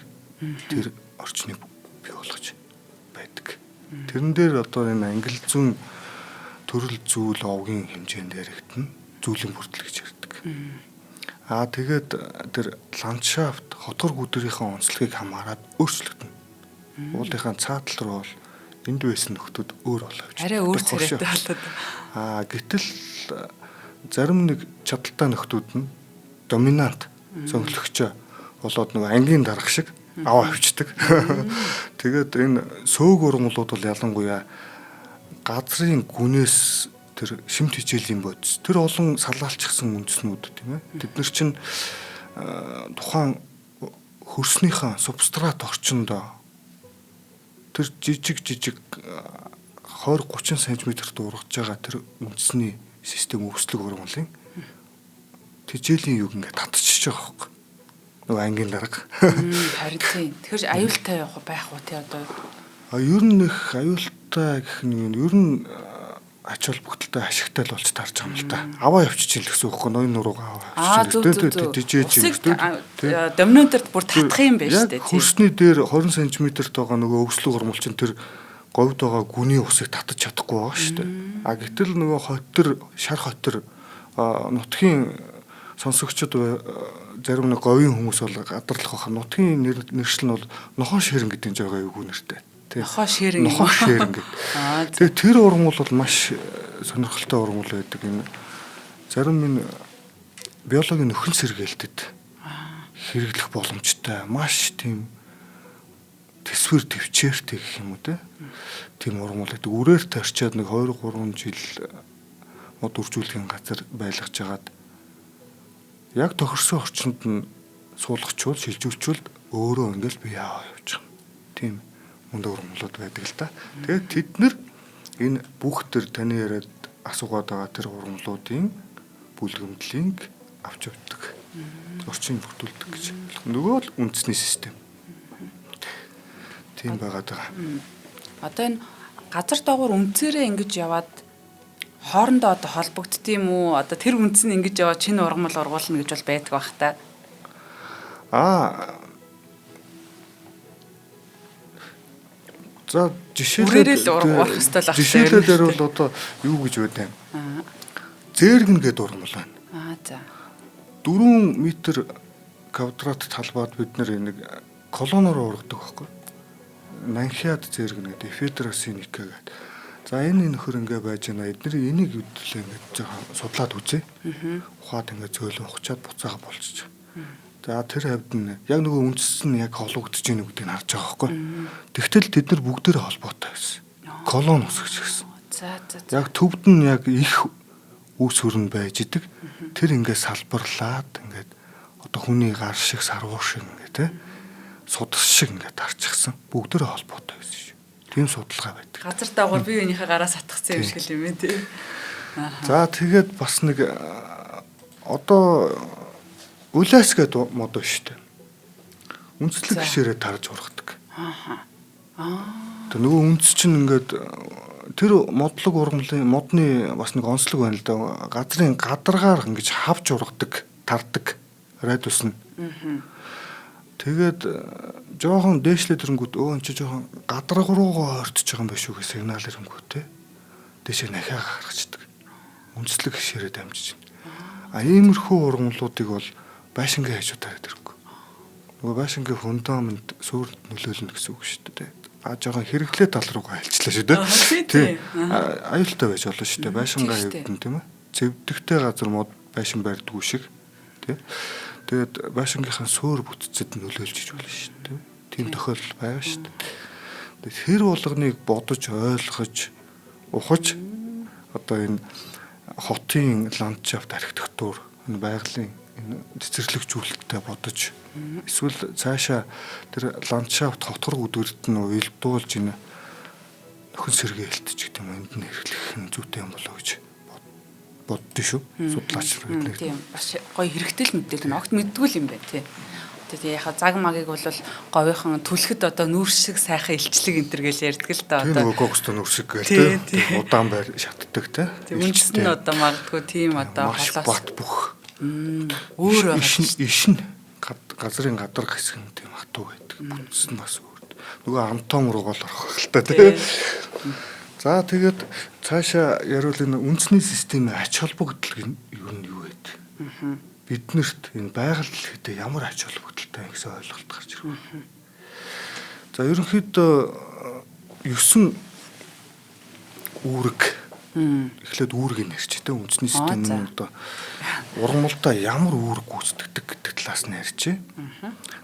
тэр орчныг бий болгож байдаг. Тэрэн дээр одоо энэ ангил зүүн төрөл зүйл овгийн хэмжээнд яригдана. Зүйлийн бүрдэл гэж ярьдаг. Тэгээд тэр ландшафт хотгор гүдрийнхээ онцлогийг хамаарат өөрчлөгдөнө. Уулынхаа цаатал руу бол энд байсан нөхдүүд өөр болоо гэж. Арай өөр царайтай болоод. Гэтэл зарим нэг чадaltaй нөхдүүд нь доминант цонхлогч болоод нөгөө ангийн дарга шиг аваа авчдаг. Тэгээд энэ сөөг ургамлууд бол ялангуяа газрын гүнээс тэр шимт хичээлийн бодис тэр олон салгаалчихсан үндэснүүд тийм ээ. Тэд нар чинь тухайн хөрснийхөө субстрат орчиндөө тэр жижиг 20-30 см-т ургаж байгаа тэр үндэсний систем өвслөг ургамлын тэжээлийн юг ингээд татчихж байгаа хөөхгүй. Нөгөө ангийн дарга. Харин тийм. Тэгэхээр аюултай байх уу тий одоо Ер нь их аюултай гэх нь ер нь ач холбогдолтой ашигтай л болж таарч байгаа юм л да. Аваа явчих чинь л гэсэн үг гоо ноён нуруугаа аваа явчих чинь. Дижээж юм. Доминонтер бүр татах юм байна шүү дээ. Хөрсний дээр 20 см-т байгаа нөгөө өвслөг гормол чинь тэр говьд байгаа гүний усыг татаж чадахгүй байгаа шүү дээ. Гэтэл нөгөө хотор шар хотор нутгийн сонсогчид зарим нэг говийн хүмүүс бол гадарлах баха. Нутгийн нэршил нь бол нохоо ширэн гэдэг жагаа юу нэртэй. Нохоо ширэн. Нохоо ширэн гэдэг. Тэгээ тэр ургамал бол маш сонирхолтой ургамал байдаг. Энэ зарим энэ биологийн нөхөн сэргээлтэд хэрэглэх боломжтой. Маш тийм төсвөр төвчээртэй гэх юм уу те. Тийм ургамал байдаг. Үрээр тарчаад нэг 2 3 жил мод үржүүлэхийн газар байлгаж жагаад яг тохирсон орчинд нь суулгачвал шилжүүлчвэл өөрөө ингээл бие аваа явж байгаа. Тийм мундаг ургамлууд байдаг л да. Тэгээд тэд нар энэ бүх төр таны яриад асуугаад байгаа тэр ургамлуудын бүлгэмдлийг авч явдаг. Орчин бүрдүүлдэг гэж. Нөгөө л үндэсний систем. Тийм байгаад байгаа. Одоо энэ газар доогуур үнцээрээ ингэж яваад хоорондоо одоо холбогддtiin үү? Одоо тэр үндэс нь ингэж яваад шинэ ургамал ургуулна гэж бол байдаг бах та. За жишээлбэл ургуулах ёстой л ах. Жишээлбэл бол одоо юу гэж байдаг юм? Зээргэн гэдэг ургамал байна. За. 4 м квадрат талбайд бид нэг колоноор ургадаг байхгүй. Нанхиад зээргэн гэдэг эфедросиника гэдэг. За энэ нөхөр ингээ байж байна. Эдний энийг хөдлөө ингээ жоохон судлаад үзье. Ухаад ингээ зөөлөн ухчаад буцаага болчих. За тэр хавьд нь яг нөгөө үндэс нь яг холбогдож ийн гэдгийг харж байгаа байхгүй. Тэгтэл тэд нар бүгдээрээ холбоотой байсан. Колон ус гэж хэлсэн. За. Яг төвд нь яг их үс хөрн байж идэг. Тэр ингээ салбарлаад ингээд одоо хүний гар шиг сарвуу шиг ингээ те судас шиг ингээ тарчихсан. Бүгдээрээ холбоотой байсан шүү. Тийм судалгаа байдаг. Газар дагуур бие биенийхээ гараа сатгцсан юм шиг л юм ээ тий. За тэгээд бас нэг одоо улаас гэдэг мод байна шүү дээ. Үндэслэг гişээрээ тарж ургадаг. Тэр нөгөө үндэс чинь ингээд тэр модлог ургамлын модны бас нэг онцлог байна л да. Газрын гадаргаар ингэж хавж ургадаг, тардаг радиус нь. Тэгээд жоохон дээшлээд ирэнгүүт өө эн чи жоохон гадраг руугаа ойртож байгаа юм байна шүү гэх сигнал ирэнгүүт те. Дээшээ нахиа гаргацдаг. Үндэслэг гişээрээ дамжиж байна. Иймэрхүү ургамлуудыг бол байшингийн хажуудаар хэрэггүй. Нөгөө байшингийн фундамент сүрд нөлөөлнө гэсэн үг шүү дээ. Жоохон хэрэглээ тал руугаа альчлаа шүү дээ. Тийм. Аюултай байж болно шүү дээ. Байшингаа хэвдэн тийм ээ. Цэвдэгтэй газар мод байшин барьдгүй шиг тийм. Тэгээд байшингийнхаа суур бүтцэд нөлөөлж иж болно шүү дээ. Тийм тохиолдол байгаа шүү дээ. Тэгээд хэр болгоныг бодож ойлгож ухаж одоо энэ хотын ландшафт архитектур энэ байгалийн энэ цэцэрлэгжүүлэлттэй бодож эсвэл цаашаа тэр ландшафт хотгор өдөрт нь уйлдуулж энэ нөхөн сэргээлт ч гэдэг юм энд нь хэрэглэх нь зүйтэй юм болоо гэж боддоо шүү. Судлаач нар тийм бас гоё хэрэгтэй л мэдээлэл нь огт мэдгүй юм байна тий. Тэгээ яхаа заг магийг бол говийнхан түлхэд одоо нүүр шиг сайхан илчлэг энэ төр гэж ярьдаг л да одоо. Тийм гогсто нүүр шиг гээл тий. Удаан байр шатдаг тий. Тийм үндэс нь одоо магадгүй тийм одоо холоос бат бүх өөр ишин газрын гадар хэсэг нь тийм хатуу байдаг. Үндэс нь бас өөр. Нөгөө амтом руу гол орох л та тий. За тэгээд цаашаа яривал энэ үндэсний системийн ач холбогдол юу нь юу байдаг? Биднэрт энэ байгаль дэлхийд ямар ач холбогдолтой юм гэсэн ойлголт гарч ирв. За ерөнхийдөө 9 үүрэг эхлээд үүргийг нэрчтэй үндэсний систем нь одоо ургамалтай ямар үүрэг гүйцэтгэдэг гэдэг талаас нь ярьжээ.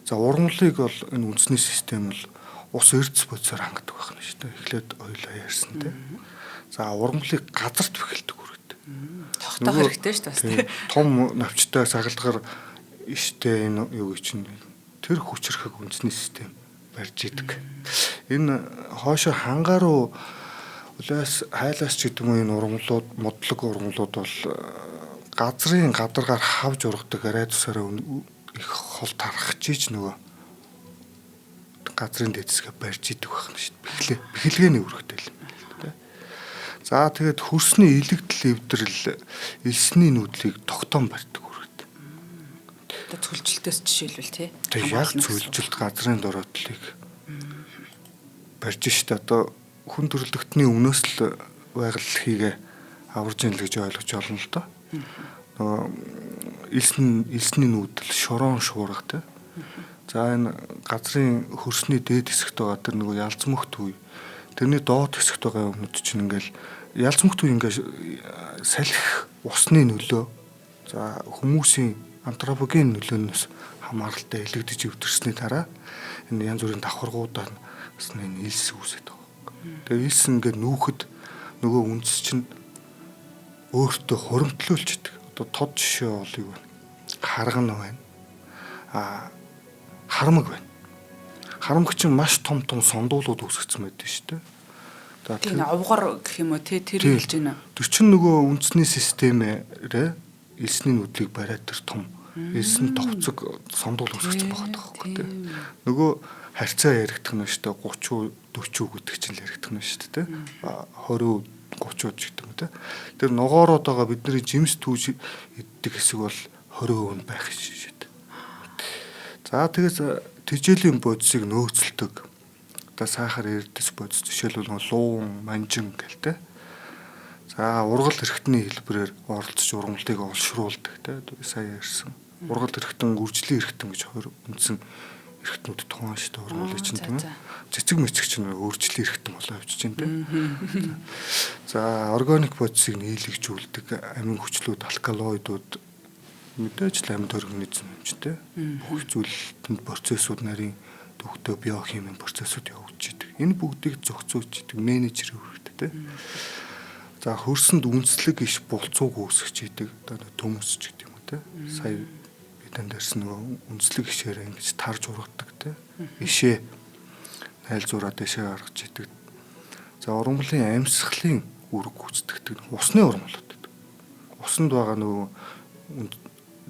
За ургамлыг бол энэ үндэсний систем л ус эрдэс бодисоор хангадаг байна шүү дээ. Эхлээд ойлоо ярьсан тийм. За ургамлыг газарт бэхэлдэг үүрэгтэй. Тогтоох хэрэгтэй шүү дээ бас тийм. Том навчтай сагалгаар иштэй энэ юу гэж чинь тэр хүчрхэг үндэсний систем барьж идэг. Энэ хоошо хангаа руу улаас хайлаас ч гэдэг юм энэ ургамлууд модлог ургамлууд бол газрын гадаргаар хавж ургадаг радиусаараа их хол тархаж иж нөгөө газрын дэдсгээ барьж идэг байна шүү дээ. Бэхлэгээний үүрэгтэй юм байна л дээ. За тэгээд хөрсний илэгдэл эвдрэл элсний нүүдлийг тогтоон барьдаг үүрэгтэй. Одоо цөлжилтөөс жишээлбэл тий. Тэгээд яг цөлжилт газрын дороотлыг барьж штэ одоо хүн төрөлдөгтний өмнөөс л байгаль хийгээ аварж ийн л гэж ойлгож олно л доо. Нөгөө элсний нүүдэл шорон шуургатай. За энэ газрын хөрсний дээд хэсэгт байгаа тэр нөгөө ялц мөхт үе. Тэрний доод хэсэгт байгаа өмнөд чинь ингээл ялц мөхт үе ингээл салхи усны нөлөө. За хүмүүсийн антропоген нөлөөнөөс хамааралтай илэгдэж өвдөрсний дараа энэ янз бүрийн давхаргуудаар энэ элс үүсэж байгаа. Тэгээ элс ингээд нүүхэд нөгөө үндэс чинь өөртөө хуримтлуулж идэг. Одоо тод жишээ олыг байна. Харган байна. Харамг байна. Харамг чинь маш том сондуулууд үүсгэсэн байдаг шүү дээ. Тийм овгор гэх юм уу тэр хэлж байна. Тэр чинь нөгөө үндэсний системээрээ элсний нүдлийг бариад тэр том элсэн товцог сондуул үүсгэсэн байгаа байхгүй тийм. Нөгөө харьцаа яригдах нь шүү дээ 30 40 гэдэг чинь яригдах нь шүү дээ 20 30 гэдэг юм те. Тэр ногоороод байгаа бидний жимс түүж иддэг хэсэг бол 20% байх шүү дээ. За тэгээс тэжээлийн бодисыг нөөцлөдөг. Одоо сахар эрдэс бодис жишээлбэл луун, манжин гэлтэй. За ургал эрхтний хэлбэрээр оролцож ургамлыг олшруулдаг те. Сая ярьсан. Ургал эрхтэн, үржлийн эрхтэн гэж хоёр үндсэн эрхтнүүд тухайн шүү дээ ургал чинь тийм ээ. Цэцэг мэцэг чинь үржлийн эрхтэн болоо явж чинь тийм. За органик бодисыг нийлэгжүүлдэг амин хүчлүүд, алкалоидууд мэдээж л амьд организм юм ч тийм. Бүх зүйлтэнд процессууд нарийн төвхтөө биохимийн процессууд явагдаж идэг. Энэ бүгдийг зохицуулж идэг менежер үүрэгтэй тийм. За хөрсөнд үнслэг иш булцууг үүсгэж идэг. Одоо төмөсч гэдэг юм уу тийм. Сая бидэнд дэрсэн нөгөө үнслэг ишээр ингэж тарж ургадаг тийм. Ишээ найлзуураад ишээ гаргаж идэг. За ургамлын амьсгалын үүрэг гүйцэтгэдэг усны ургамлууд гэдэг. Усанд байгаа нөгөө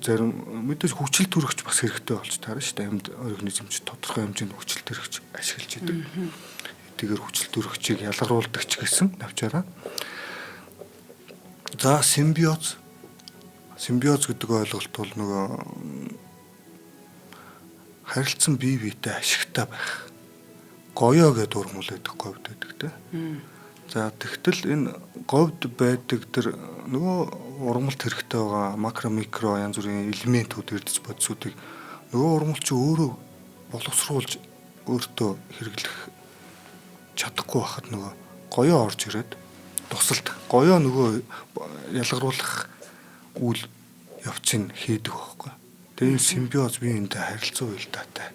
зарим мэдээж хүчил төрөгч бас хэрэгтэй болж таарна шүү дээ. Амьд организм ч тодорхой хэмжээнд хүчил төрөгч ашиглаж идэг. Эдгээр хүчил төрөгчийг ялгаруулдаг ч гэсэн навчаараа. За симбиоз гэдэг ойлголт бол нөгөө харилцан бие биетэй ашигтай байх. Гоёо гэдэг ургамал байдаг говьд байдаг тийм. За тэгтэл энэ говьд байдаг тэр нөгөө ургамалт хэрэгтэй байгаа макро микро янз бүрийн элементүүд эрдэж бодисуудыг нөгөө ургамалч өөрөө боловсруулж өөртөө хэрэглэх чадахгүй байхад нөгөө гоёо орж ирээд тусалд гоёо нөгөө ялгаруулах үйл явцыг хийдэг байхгүй. Тэгээ симбиоз биеинтэй харилцаа уялдаатай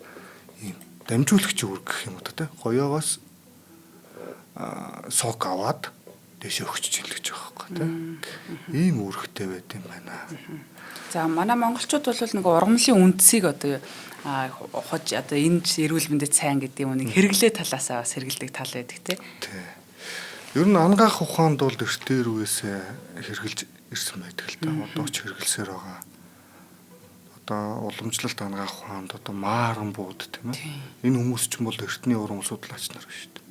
ийм дамжуулагч үүрэг гэх юм уу те. Гоёогоос сок аваад дэше өгч чинь л гэж байгаа байхгүй тийм. Ийм үүрэгтэй байд юм байна. За манай монголчууд бол нөгөө ургамлын үндсийг одоо хож одоо энэ эрүүл мэндэд сайн гэдэг юм нэг хэрэглээ талаасаа бас хэрэгэлдэг тал байдаг тийм. Ер нь ангаах ухаанд бол эртээр үесээ хэрэгжилж ирсэн байдаг л та. Одоо ч хэрэгэлсээр байгаа. Одоо уламжлалт ангаах ухаанд одоо мааран бууд тийм ээ. Энэ хүмүүс ч юм бол эртний ургамал судлаач нар шүү дээ.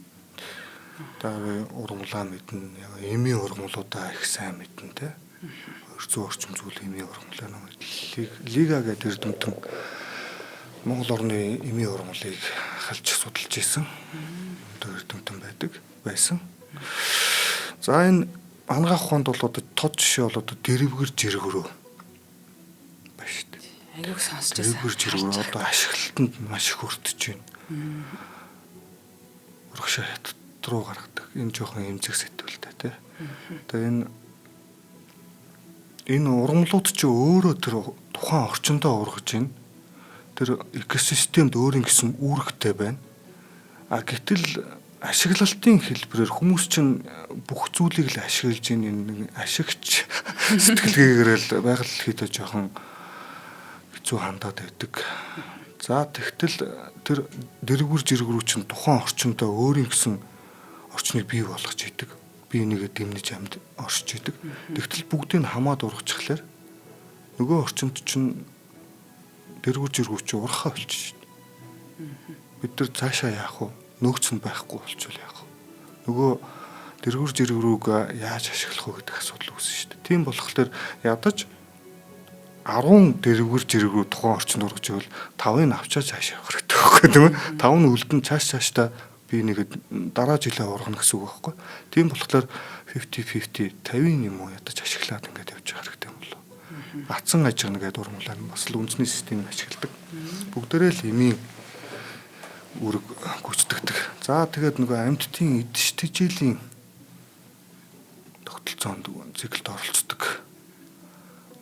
Одоо ургамлаа мэднэ, эмийн ургамлуудаа их сайн мэднэ те. 200 орчим зүйл эмийн ургамлаа нэг лига гэдэг эрдэмтэн Монгол орны эмийн ургамлыг халж судалж исэн. Одоо эрдэмтэн байсан. За энэ ангаах ухаанд бол одоо тод жишээ бол одоо дэрвгэр жиргэрөө байна шүү дээ. Аюуг сонсч байсан. Дэрвгэр жиргэрөө одоо ашиглалтанд маш их өртөж байна. Урагшаа руу гаргадаг. Энэ жоохон эмзэг сэтгүүлтэй тий. Тэгээ энэ ургамлууд чи өөрөө тэр тухайн орчиндөө ургаж байна. Тэр экосистемд өөрийн гэсэн үүрэгтэй байна. Гэтэл ашиглалтын хэлбэрээр хүмүүс чинь бүх зүйлийг л ашиглаж энэ ашигч сэтгэлгээгээр л байгаль хийдэ жоохон хэцүү хандаад байдаг. За тэгтэл тэр дэрвгэр жиргэрүү чинь тухайн орчиндөө өөрийн гэсэн орчныг бий болгож идэг. Бие нэгэ дэмнэж амьд оршиж идэг. Тэгтэл бүгдийг хамаад ургачихлаар нөгөө орчинд чинь дэрвгэр жиргүүч урахаа болчих шин. Бид нар цаашаа яах вэ? Нөөц нь байхгүй болчихвол яах вэ? Нөгөө дэргүүр жиргүүрүүг яаж ашиглах вэ гэдэг асуудал үүснэ шүү дээ. Тийм болохоор ядаж 10 дэргүүр жиргүүр тухайн орчинд ургаж ивэл 5-ыг авчаа цаашаа явах хэрэгтэй байхгүй тийм ээ. 5 нь үлдэн цаашаа би нэгэд дараа жилээ ургана гэсэн үг байхгүй. Тийм болохоор 50-50 50 юм уу ядаж ашиглаад ингээд явж байгаа хэрэгтэй юм болоо. Атсан ажигна гэдэг урмлаа бас л үндэсний системийг ашигладаг. Бүгдээрээ л эмийн үрэг гүйцэтгэдэг. За тэгээд нөгөө амьтдын идэж тэжээлийн тогтолцоонд циклд оролцдог.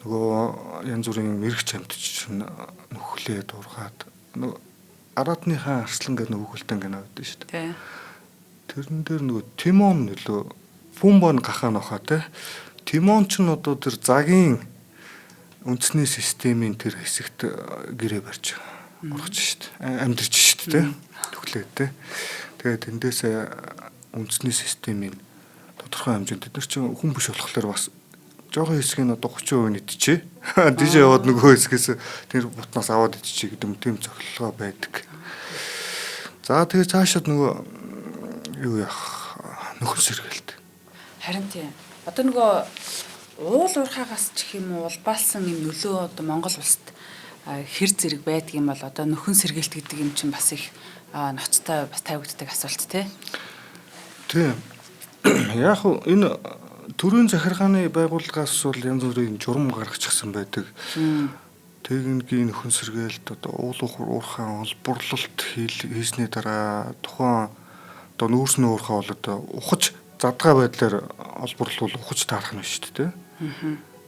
Нөгөө янз бүрийн мэрэгч амьтч нөхлөөд ургаад нөгөө араатныхаа арслан гэдэг нөгөө хөлтөн гэнэ байдаг шүү дээ. Тэрэн дээр нөгөө Тимон нөлөө Фумбон гахаа нохоо те. Тимон ч нь одоо тэр загийн үндэсний системийн тэр хэсэгт гэрээ барьж ургаж шүү дээ. Амьдэрч шүү дээ. Төглөө те. Тэгээд тэндээсээ үндэсний системийн тодорхой хэмжээнд бид нар чинь хүн биш болохоор бас жоохон хэсгийг одоо 30% идчихээ. Дижээ яваад нөгөө хэсгээс тэр бутнаас аваад идчихээ гэдэг юм тийм зөвлөгөө байдаг. За тэгээ цаашаад нөгөө юу яах нөхөн сэргэлт. Харин тийм. Одоо нөгөө уул уурхаагаас ч гэх юм уу улбаалсан юм нөлөө одоо Монгол улсад хэр зэрэг байдаг юм бол одоо нөхөн сэргэлт гэдэг юм чинь бас их ноцтой бас тавигддаг асуулт тий. Тийм. Яг энэ төрийн захиргааны байгууллагаас бол янз бүрийн журам гаргачихсан байдаг. Техникийн нөхөн сэргээлт одоо уул уурхайн олборлолт хийсний дараа тухайн одоо нүүрсний уурхай бол одоо ухаж задгаа байдлаар олборлол ухаж таарах нь шүү дээ.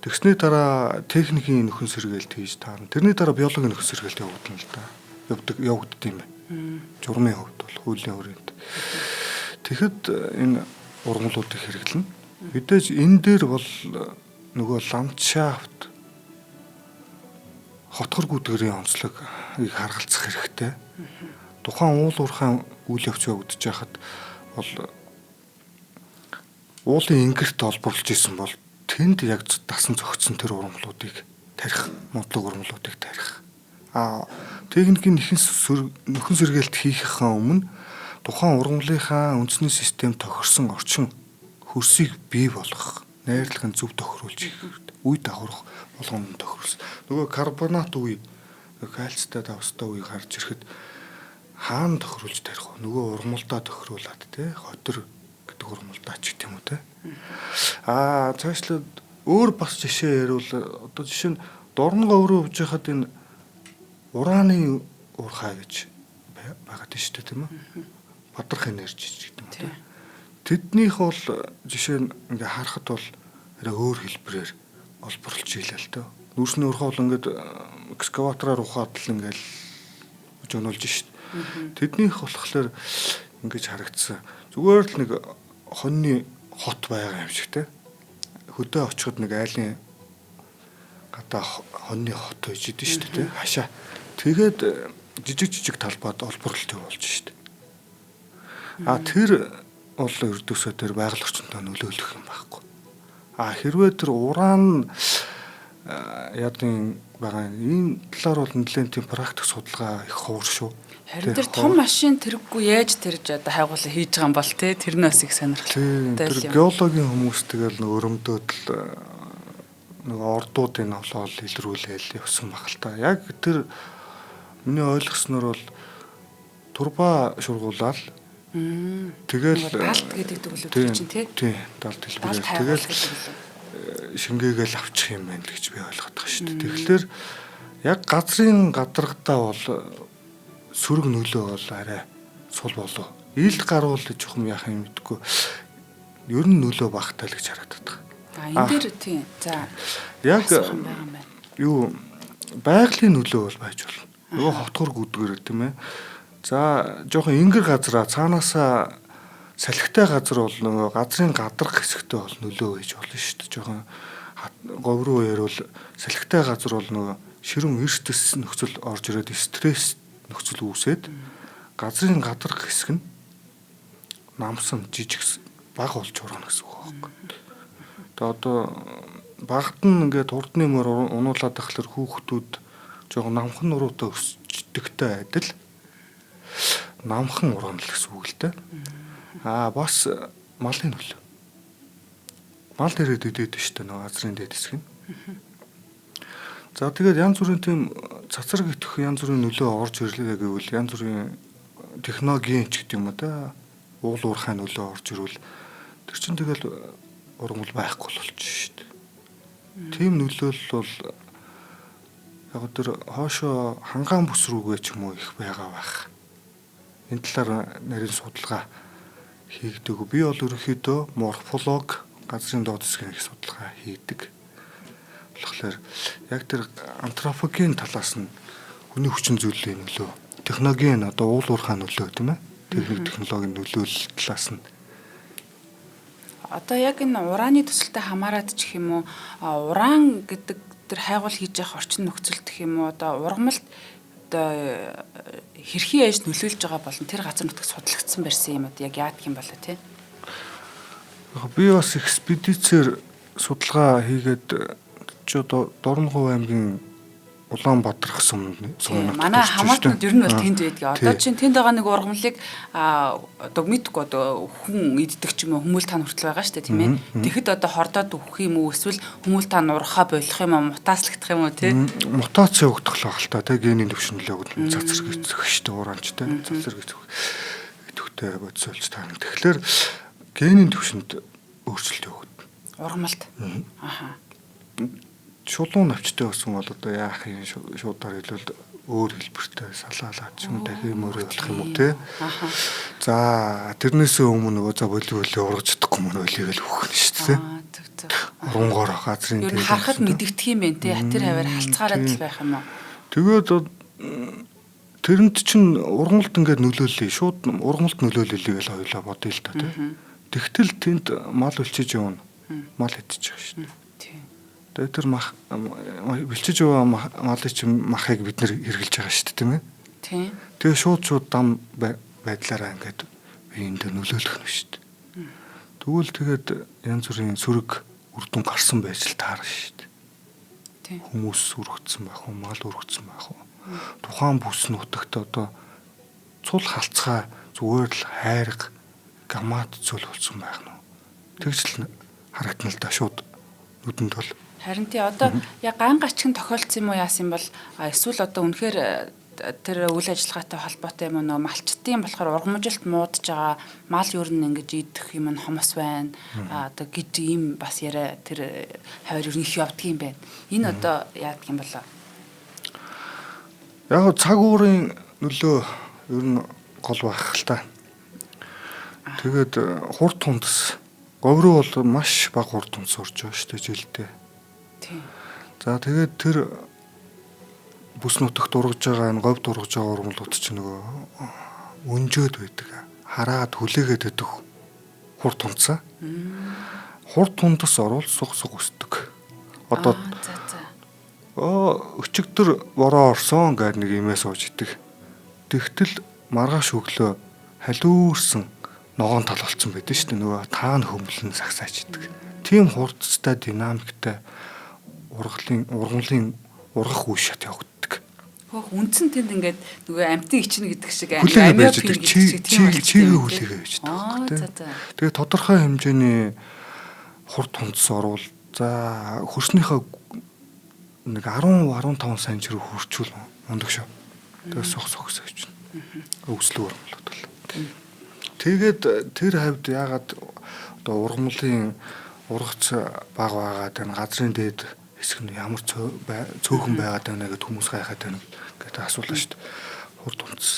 Тэгсний дараа техникийн нөхөн сэргээлт хийж таарна. Тэрний дараа биологийн нөхөн сэргээлт явагдана л да. Явагддаг юм байна. Журмын хувьд бол хуулийн хүрээнд. Тэгэхэд энэ ургамлуудыг хэрэглэнэ. Мэдээж энэ дээр бол нөгөө ландшафт хотгор гүдгэрийн онцлог харгалзах хэрэгтэй. Тухайн уул уурхайн үйл явц явагдаж байхад бол уулын ингэрт олборлож исэн бол тэнд яг дасан зөгцсөн тэр ургамлуудыг тарих, мундлаг ургамлуудыг тарих. Техникийн нөхөн сэргээлт хийхээ өмнө тухайн ургамлынхаа үндэсний систем тохирсон орчин хөрсийг бий болгох, найрлагын зөв тохируулж хийх хэрэгтэй. Үе давхарах болгоомд тохируулсан. Нөгөө карбонат үе, кальцтай давстай үеийг харж ирэхэд хаана тохируулж тарих вэ? Нөгөө ургамлдаа тохируулад те хотор гэдэг ургамлдаа ч гэх юм уу те. Цаашлаад өөр бас жишээ ярил одоо жишээ нь дорногоо өөрөө хөвж байхад энэ ураны уурхай гэж байгаад байна шүү дээ тийм үү? Бодрох энерги гэдэг юм те. Тэднийх бол жишээ нь ингээ харахад бол өөр хэлбэрээр олборлож ийлээ л дөө. Нүүрсний уурхай бол ингээд экскаватороор ухаад л ингээл жонолж шít. Тэднийх болохоор ингэж харагдсан. Зүгээр л нэг хоньны хот байгаа юм шиг те. Хөдөө очиход нэг айлын гадаа хоньны хот байж идэв шүү дээ те. Хашаа. Тэгээд жижиг талбайд олборлолт явуулж шít. Тэр бол өрдөөсөө тэр байгаль орчиндөө нөлөөлөх юм байхгүй. Хэрвээ тэр уран ядын байгаа энэ талаар бол нэлээд тийм практик судалгаа их ховор шүү. Харин тэр том машин тэрэггүй яаж тэрж одоо хайгуулаа хийж байгаа юм бол те тэрнээс их сонирхолтой. Тэр геологийн хүмүүс тэгэл нэг өрөмдөөд л нэг ордуудын олоол илрүүлээл явсан баг л та. Яг тэр миний ойлгосноор бол турба шургуулаад тэгэл далд гэдэг төгөлөд чинь тий. Тий, далд хэлбэрээр тэгэл шингээгээл авчих юм байна л гэж би ойлгоод байгаа шүү дээ. Тэгэхээр яг газрын гадаргадаа бол сөрөг нөлөө бол арай сул болов. Ийд гаруул жоохон яах юм мэдгүй. Ер нь нөлөө багтаа л гэж харагдаад байгаа. Энэ дээр тий. За яг юу байгалийн нөлөө бол байж болно. Нөгөө хотгор гүдгэр тийм ээ. За жоохон ингэр газараа цаанаасаа салхитай газар бол нөгөө газрын гадарх хэсэгтээ бол нөлөө хийж болно шүү дээ. Жоохон говь руу ярил салхитай газар бол нөгөө ширүүн эрсдэс нөхцөл орж ирээд стресс нөхцөл үүсээд газрын гадарх хэсэг нь намсан жижиг баг болж ургана гэсэн үг байхгүй. Тэгээ одоо багт нь ингээд урдны мөр унуулаад тахлаар хүүхдүүд жоохон намхан нуруутай өсчдөгтэй адил намхан ургамал гэсэн үг л дээ. Бас малын нөлөө. Мал дээрээ дээд шүү дээ нөгөө газрын дээд хэсэг нь. За тэгээд янз бүрийн тийм цацраг итэх янз бүрийн нөлөө орж ирлээ гэвэл янз бүрийн технологийн ч гэдэг юм да. Уул уурхай нөлөө орж ирвэл тэр чинь тэгэл ургамал байхгүй болчих шүү дээ. Тийм нөлөөлөл бол яг тэр хоошоо хангаан бүс рүүгээ ч юм уу их байгаа байх. Энэ талаар нарийн судалгаа хийгдэг. Би бол ерөнхийдөө морфолог газрын доод хэсгийн их судалгаа хийдэг. Тэгэхээр яг тэр антропоген талаас нь хүний хүчин зүйлийн нөлөө, технологийн одоо уул уурхай нөлөө тийм ээ. Техник технологийн нөлөөлөл талаас нь одоо яг энэ урааны төсөлтэй хамаарат ч гэх юм уу уран гэдэг тэр хайгуул хийж явах орчин нөхцөл гэх юм уу одоо ургамалд одоо хэрхий яаж нөлөөлж байгаа болон тэр газар нутагт судлагдсан барьсан юм уу яг яадаг юм болоо тий. Би бас экспедицээр судалгаа хийгээд ч одоо Дорногов аймгийн Улаанбаатар гэсэн сумын манай хамаатнууд ер нь бол тэнд байдаг. Одоо чинь тэнд байгаа нэг ургамлыг одоо мэдгүй одоо хүн иддэг ч юм уу хүмүүл тань хүртэл байгаа шүү дээ тийм ээ. Тэгэхэд одоо хордоод өгөх юм уу эсвэл хүмүүл тань урахаа болох юм уу мутацлагдах юм уу тий. Мутац явагдах л байх л та тий генийн төвшинлөө цацраг эцэх шүү дээ ураанчтай цацраг эцэх идэвхтэй бодисолж таа. Тэгэхээр генийн төвшөнд өөрчлөлт явагдана. Ургамалд. Шулуун навчтай болсон бол одоо яах юм шуудаар хэлвэл өөр хэлбэртэй салаалаад ч юм дахин мөрөө болох юм уу те. За тэрнээсээ өмнө нөгөө за волейболыг ургаж чадахгүй мөн волейбол өгөх нь шүү дээ. Урунгоор газрын дээр харахад мэдэгдэх юм байна те. Хатар хавар халцгаараад л байх юм уу. Тэгээд тэрэнд чинь ургамалт ингээд нөлөөлөе. Шууд ургамалт нөлөөлөлийг л хоёлаа бодъё л та те. Тэгтэл тэнд мал үлчиж явна. Мал идчих шүү дээ. Тэгээд тэр бэлчиж байгаа малын чинь махыг бид нэр хэрглэж байгаа шүү дээ тийм ээ. Тийм. Тэгээ шууд дам байдлаараа ингээд биеинд нөлөөлөх нь шүү дээ. Тэгвэл тэгээд янз бүрийн сүрэг үр дүн гарсан байж л таарна шүү дээ. Тийм. Хүмүүс үргэцсэн байх уу, мал үргэцсэн байх уу. Тухайн бүс нутагт одоо цул халцгаа зүгээр л хайрга гамат зүйл болсон байх нь. Тэгж л харагдана л да шууд нүдэнд бол. Харин тий одоо яг ган гачгийн тохиолдсон юм уу яасан бол эсвэл одоо үнэхээр тэр үйл ажиллагаатай холбоотой юм нөө малчтын болохоор ургамжилт муудаж байгаа мал юу н ингэж идэх юм нь хомос байна одоо гэж ийм бас яриа тэр хавар юу их явдгийм байна. Энэ одоо яадаг юм болоо. Яг цаг уурын нөлөө ер нь гол байх л та. Тэгээд хурд тундас говьроо бол маш бага хурд тундас орж байгаа шүү дээ жилдээ. За тэгээд тэр бүс нутагт ургаж байгаа энэ говьд ургаж байгаа ургамлууд чинь нөгөө өнжөөд байдаг. Хараад хүлээгээд байдаг хурд тундсаа. Хурд тундас орвол суг өсдөг. Одоо өчигдөр бороо орсон гэдэг нэг имээ сууж идэг. Тэгтэл маргааш өглөө халиурсан ногоон тал болцсон байдаг шүү дээ. Нөгөө таан хөмлөн сагсааж идэг. Тийм хурдтай динамиктай ургамлын ургах үе шат явагддаг. Үндсэн тэнд ингээд нөгөө амтын ичнэ гэдэг шиг амиопин гэдэг шиг чигээ хүлээгээ байж байгаа. Тэгээ тодорхой хэмжээний хурд тундас орвол за хөрснийхөө нэг 10-15 см рүү хурчвал мундаг шүү. Тэгээ сох гэж байна. Өвслөг ургамлууд бол. Тэгээд тэр хавьд яагаад одоо ургамлын ургац баг байгаад энэ газрын дээд хэсэг нь ямар цөөхөн байгаад байна гэдээ хүмүүс гайхаад байна гэдэг асуулаа шүү дээ. Хурд унтс.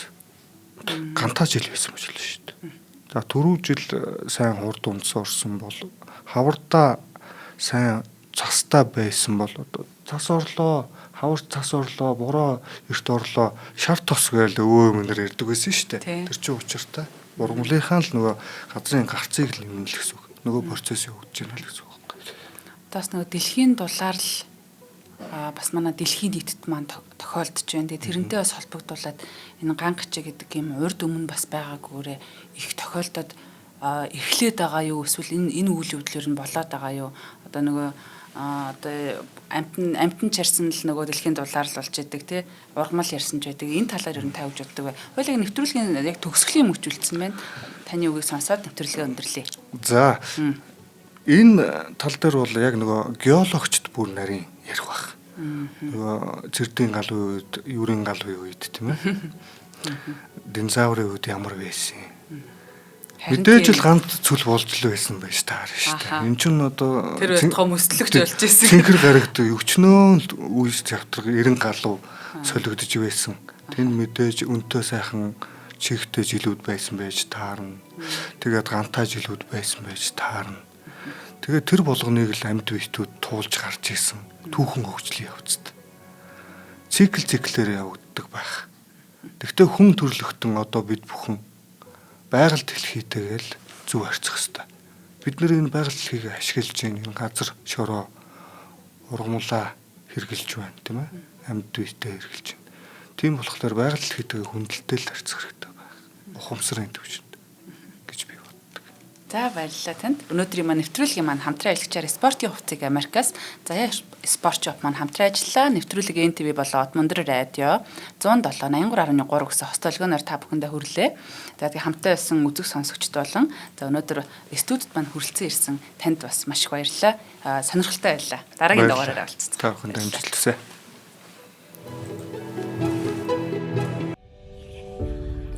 Гантаа жил байсан гэж хэлсэн шүү дээ. За түрүү жил сайн хурд унтс орсон бол хавардаа сайн цастай байсан бол одоо цас орлоо, хавар цас орлоо, бороо эрт орлоо, шар тос гээл өвөө мөнөр ярьдаг байсан шүү дээ. Тэр чинь учиртай. Ургамлынхаа л нөгөө газрын гарцыг л нэмнэ л гэсэн үг. Нөгөө процесс явагдаж байна л гэсэн үг. Тас нөгөө дэлхийн дулаар л бас манай дэлхийн нийтэд маань тохиолдож байна. Тэгээ тэрнтэй бас холбогдуулаад энэ гангачи гэдэг юм урд өмнө бас байгаагүйрээ их тохиолдоод эхлээд байгаа юу эсвэл энэ үйл явдлаар нь болоод байгаа юу? Одоо нөгөө одоо амтан чарсан л нөгөө дэлхийн дулаар л болж идэг тий ургамал ярьсан ч байдаг энэ талаар ер нь тавьж боддог бай. Хоёулаа нэвтрүүлгийн яг төгсгөлийн мөчүүлсэн байна. Таны үгийг сонсоод нэвтрүүлгээ өндөрлөе. За энэ тал дээр бол яг нөгөө геологчд бүр нарийн ярих баг. Нөгөө цэрдийн галын үед, юурийн галын үед тийм ээ. Динозаврын үед ямар байсан? Мэдээж л ганц цүл болж л байсан байж таар шүү дээ. Энэ ч нь одоо тэр том өслөгч болж ирсэн. Цэнхэр гарагд өвчнөө үеж завтраг 90 галуу солигдож байсан. Тэнд мэдээж өнтөө сайхан чихтэй жилүүд байсан байж таарна. Тэгээд гантаа жилүүд байсан байж таарна. Тэгээд тэр болгоныг л амьд биетүүд туулж гарч ирсэн. Түүхэн хөгжлийн явцад. Циклээр явагддаг байх. Тэгвэл хүн төрлөختөн одоо бид бүхэн байгаль дэлхийтэйгээл зөв харьцах хэрэгтэй. Бид нэр энэ байгаль дэлхийг ашиглаж энэ газар шороо ургамлаа хэрглэж байна тийм ээ. Амьд биетэй хэрглэж байна. Тийм болохоор байгаль дэлхийтэйгээ хүндэлтэй л харьцах хэрэгтэй байх. Ухамсарын төвчөнд гэж би боддог. За баярлалаа танд. Өнөөдрийн маань нэвтрүүлгийн маань хамтран ажиллагчаар спортын хувцсыг Америкаас Заяа спорт шоп маань хамтран ажиллаа. Нэвтрүүлэг НТV болон Отмондөр радио 107.83.3 гэсэн хост толгойноор та бүхэндээ хүрлээ. Тэгээд хамтаа байсан үзэг сонсогчд болон за өнөөдөр студид маань хүрэлцэн ирсэн танд бас маш их баярлалаа. Сонирхолтой байлаа. Дараагийн дугаараар уулзцгаая. Та бүхэнд амжилт хүсье.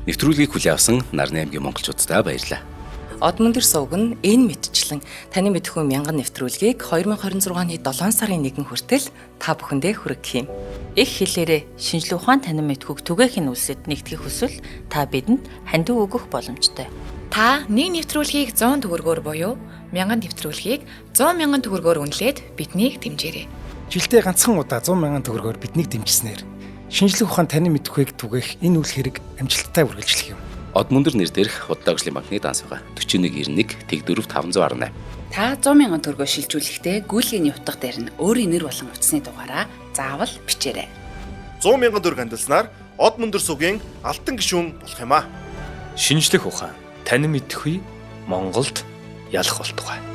Нэвтрүүлгийг хүлээн авсан Нарны аймгийн монголчуудаа баярлалаа. Одмондөр сувг нь энэ мэдчлэн таны мэдхүйн мянган нэвтрүүлгийг 2026 оны 7 сарын 1 хүртэл та бүхэндээ хүргэх юм. Их хэлээрээ шинжлэх ухаан танин мэдхүйг түгээхийн үлсэд нэгтгэх хүсвэл та бидэнд хандив өгөх боломжтой. Та нэг нэвтрүүлгийг 100 төгрөгөөр буюу 1000 нэвтрүүлгийг 100 мянган төгрөгөөр үнэлээд биднийг дэмжээрэй. Жилдээ ганцхан удаа 100 мянган төгрөгөөр биднийг дэмжснээр шинжлэх ухаан танин мэдхүйг түгээх энэ үйл хэрэг амжилттай үргэлжлэх юм. Одмондөр нэр дээрх Удаагийн банкны данс байгаа 4191 тэг 4518. Та 100,000 төгрөгөөр шилжүүлэхдээ гүйлгээний утга дээр нь өөрийн нэр болон утасны дугаараа заавал бичээрэй. 100,000 төгрөг хандуулснаар Одмондөр сувгийн алтан гишүүн болох юм а. Шинжлэх ухаан танин мэдхгүй Монголд ялах болтугай.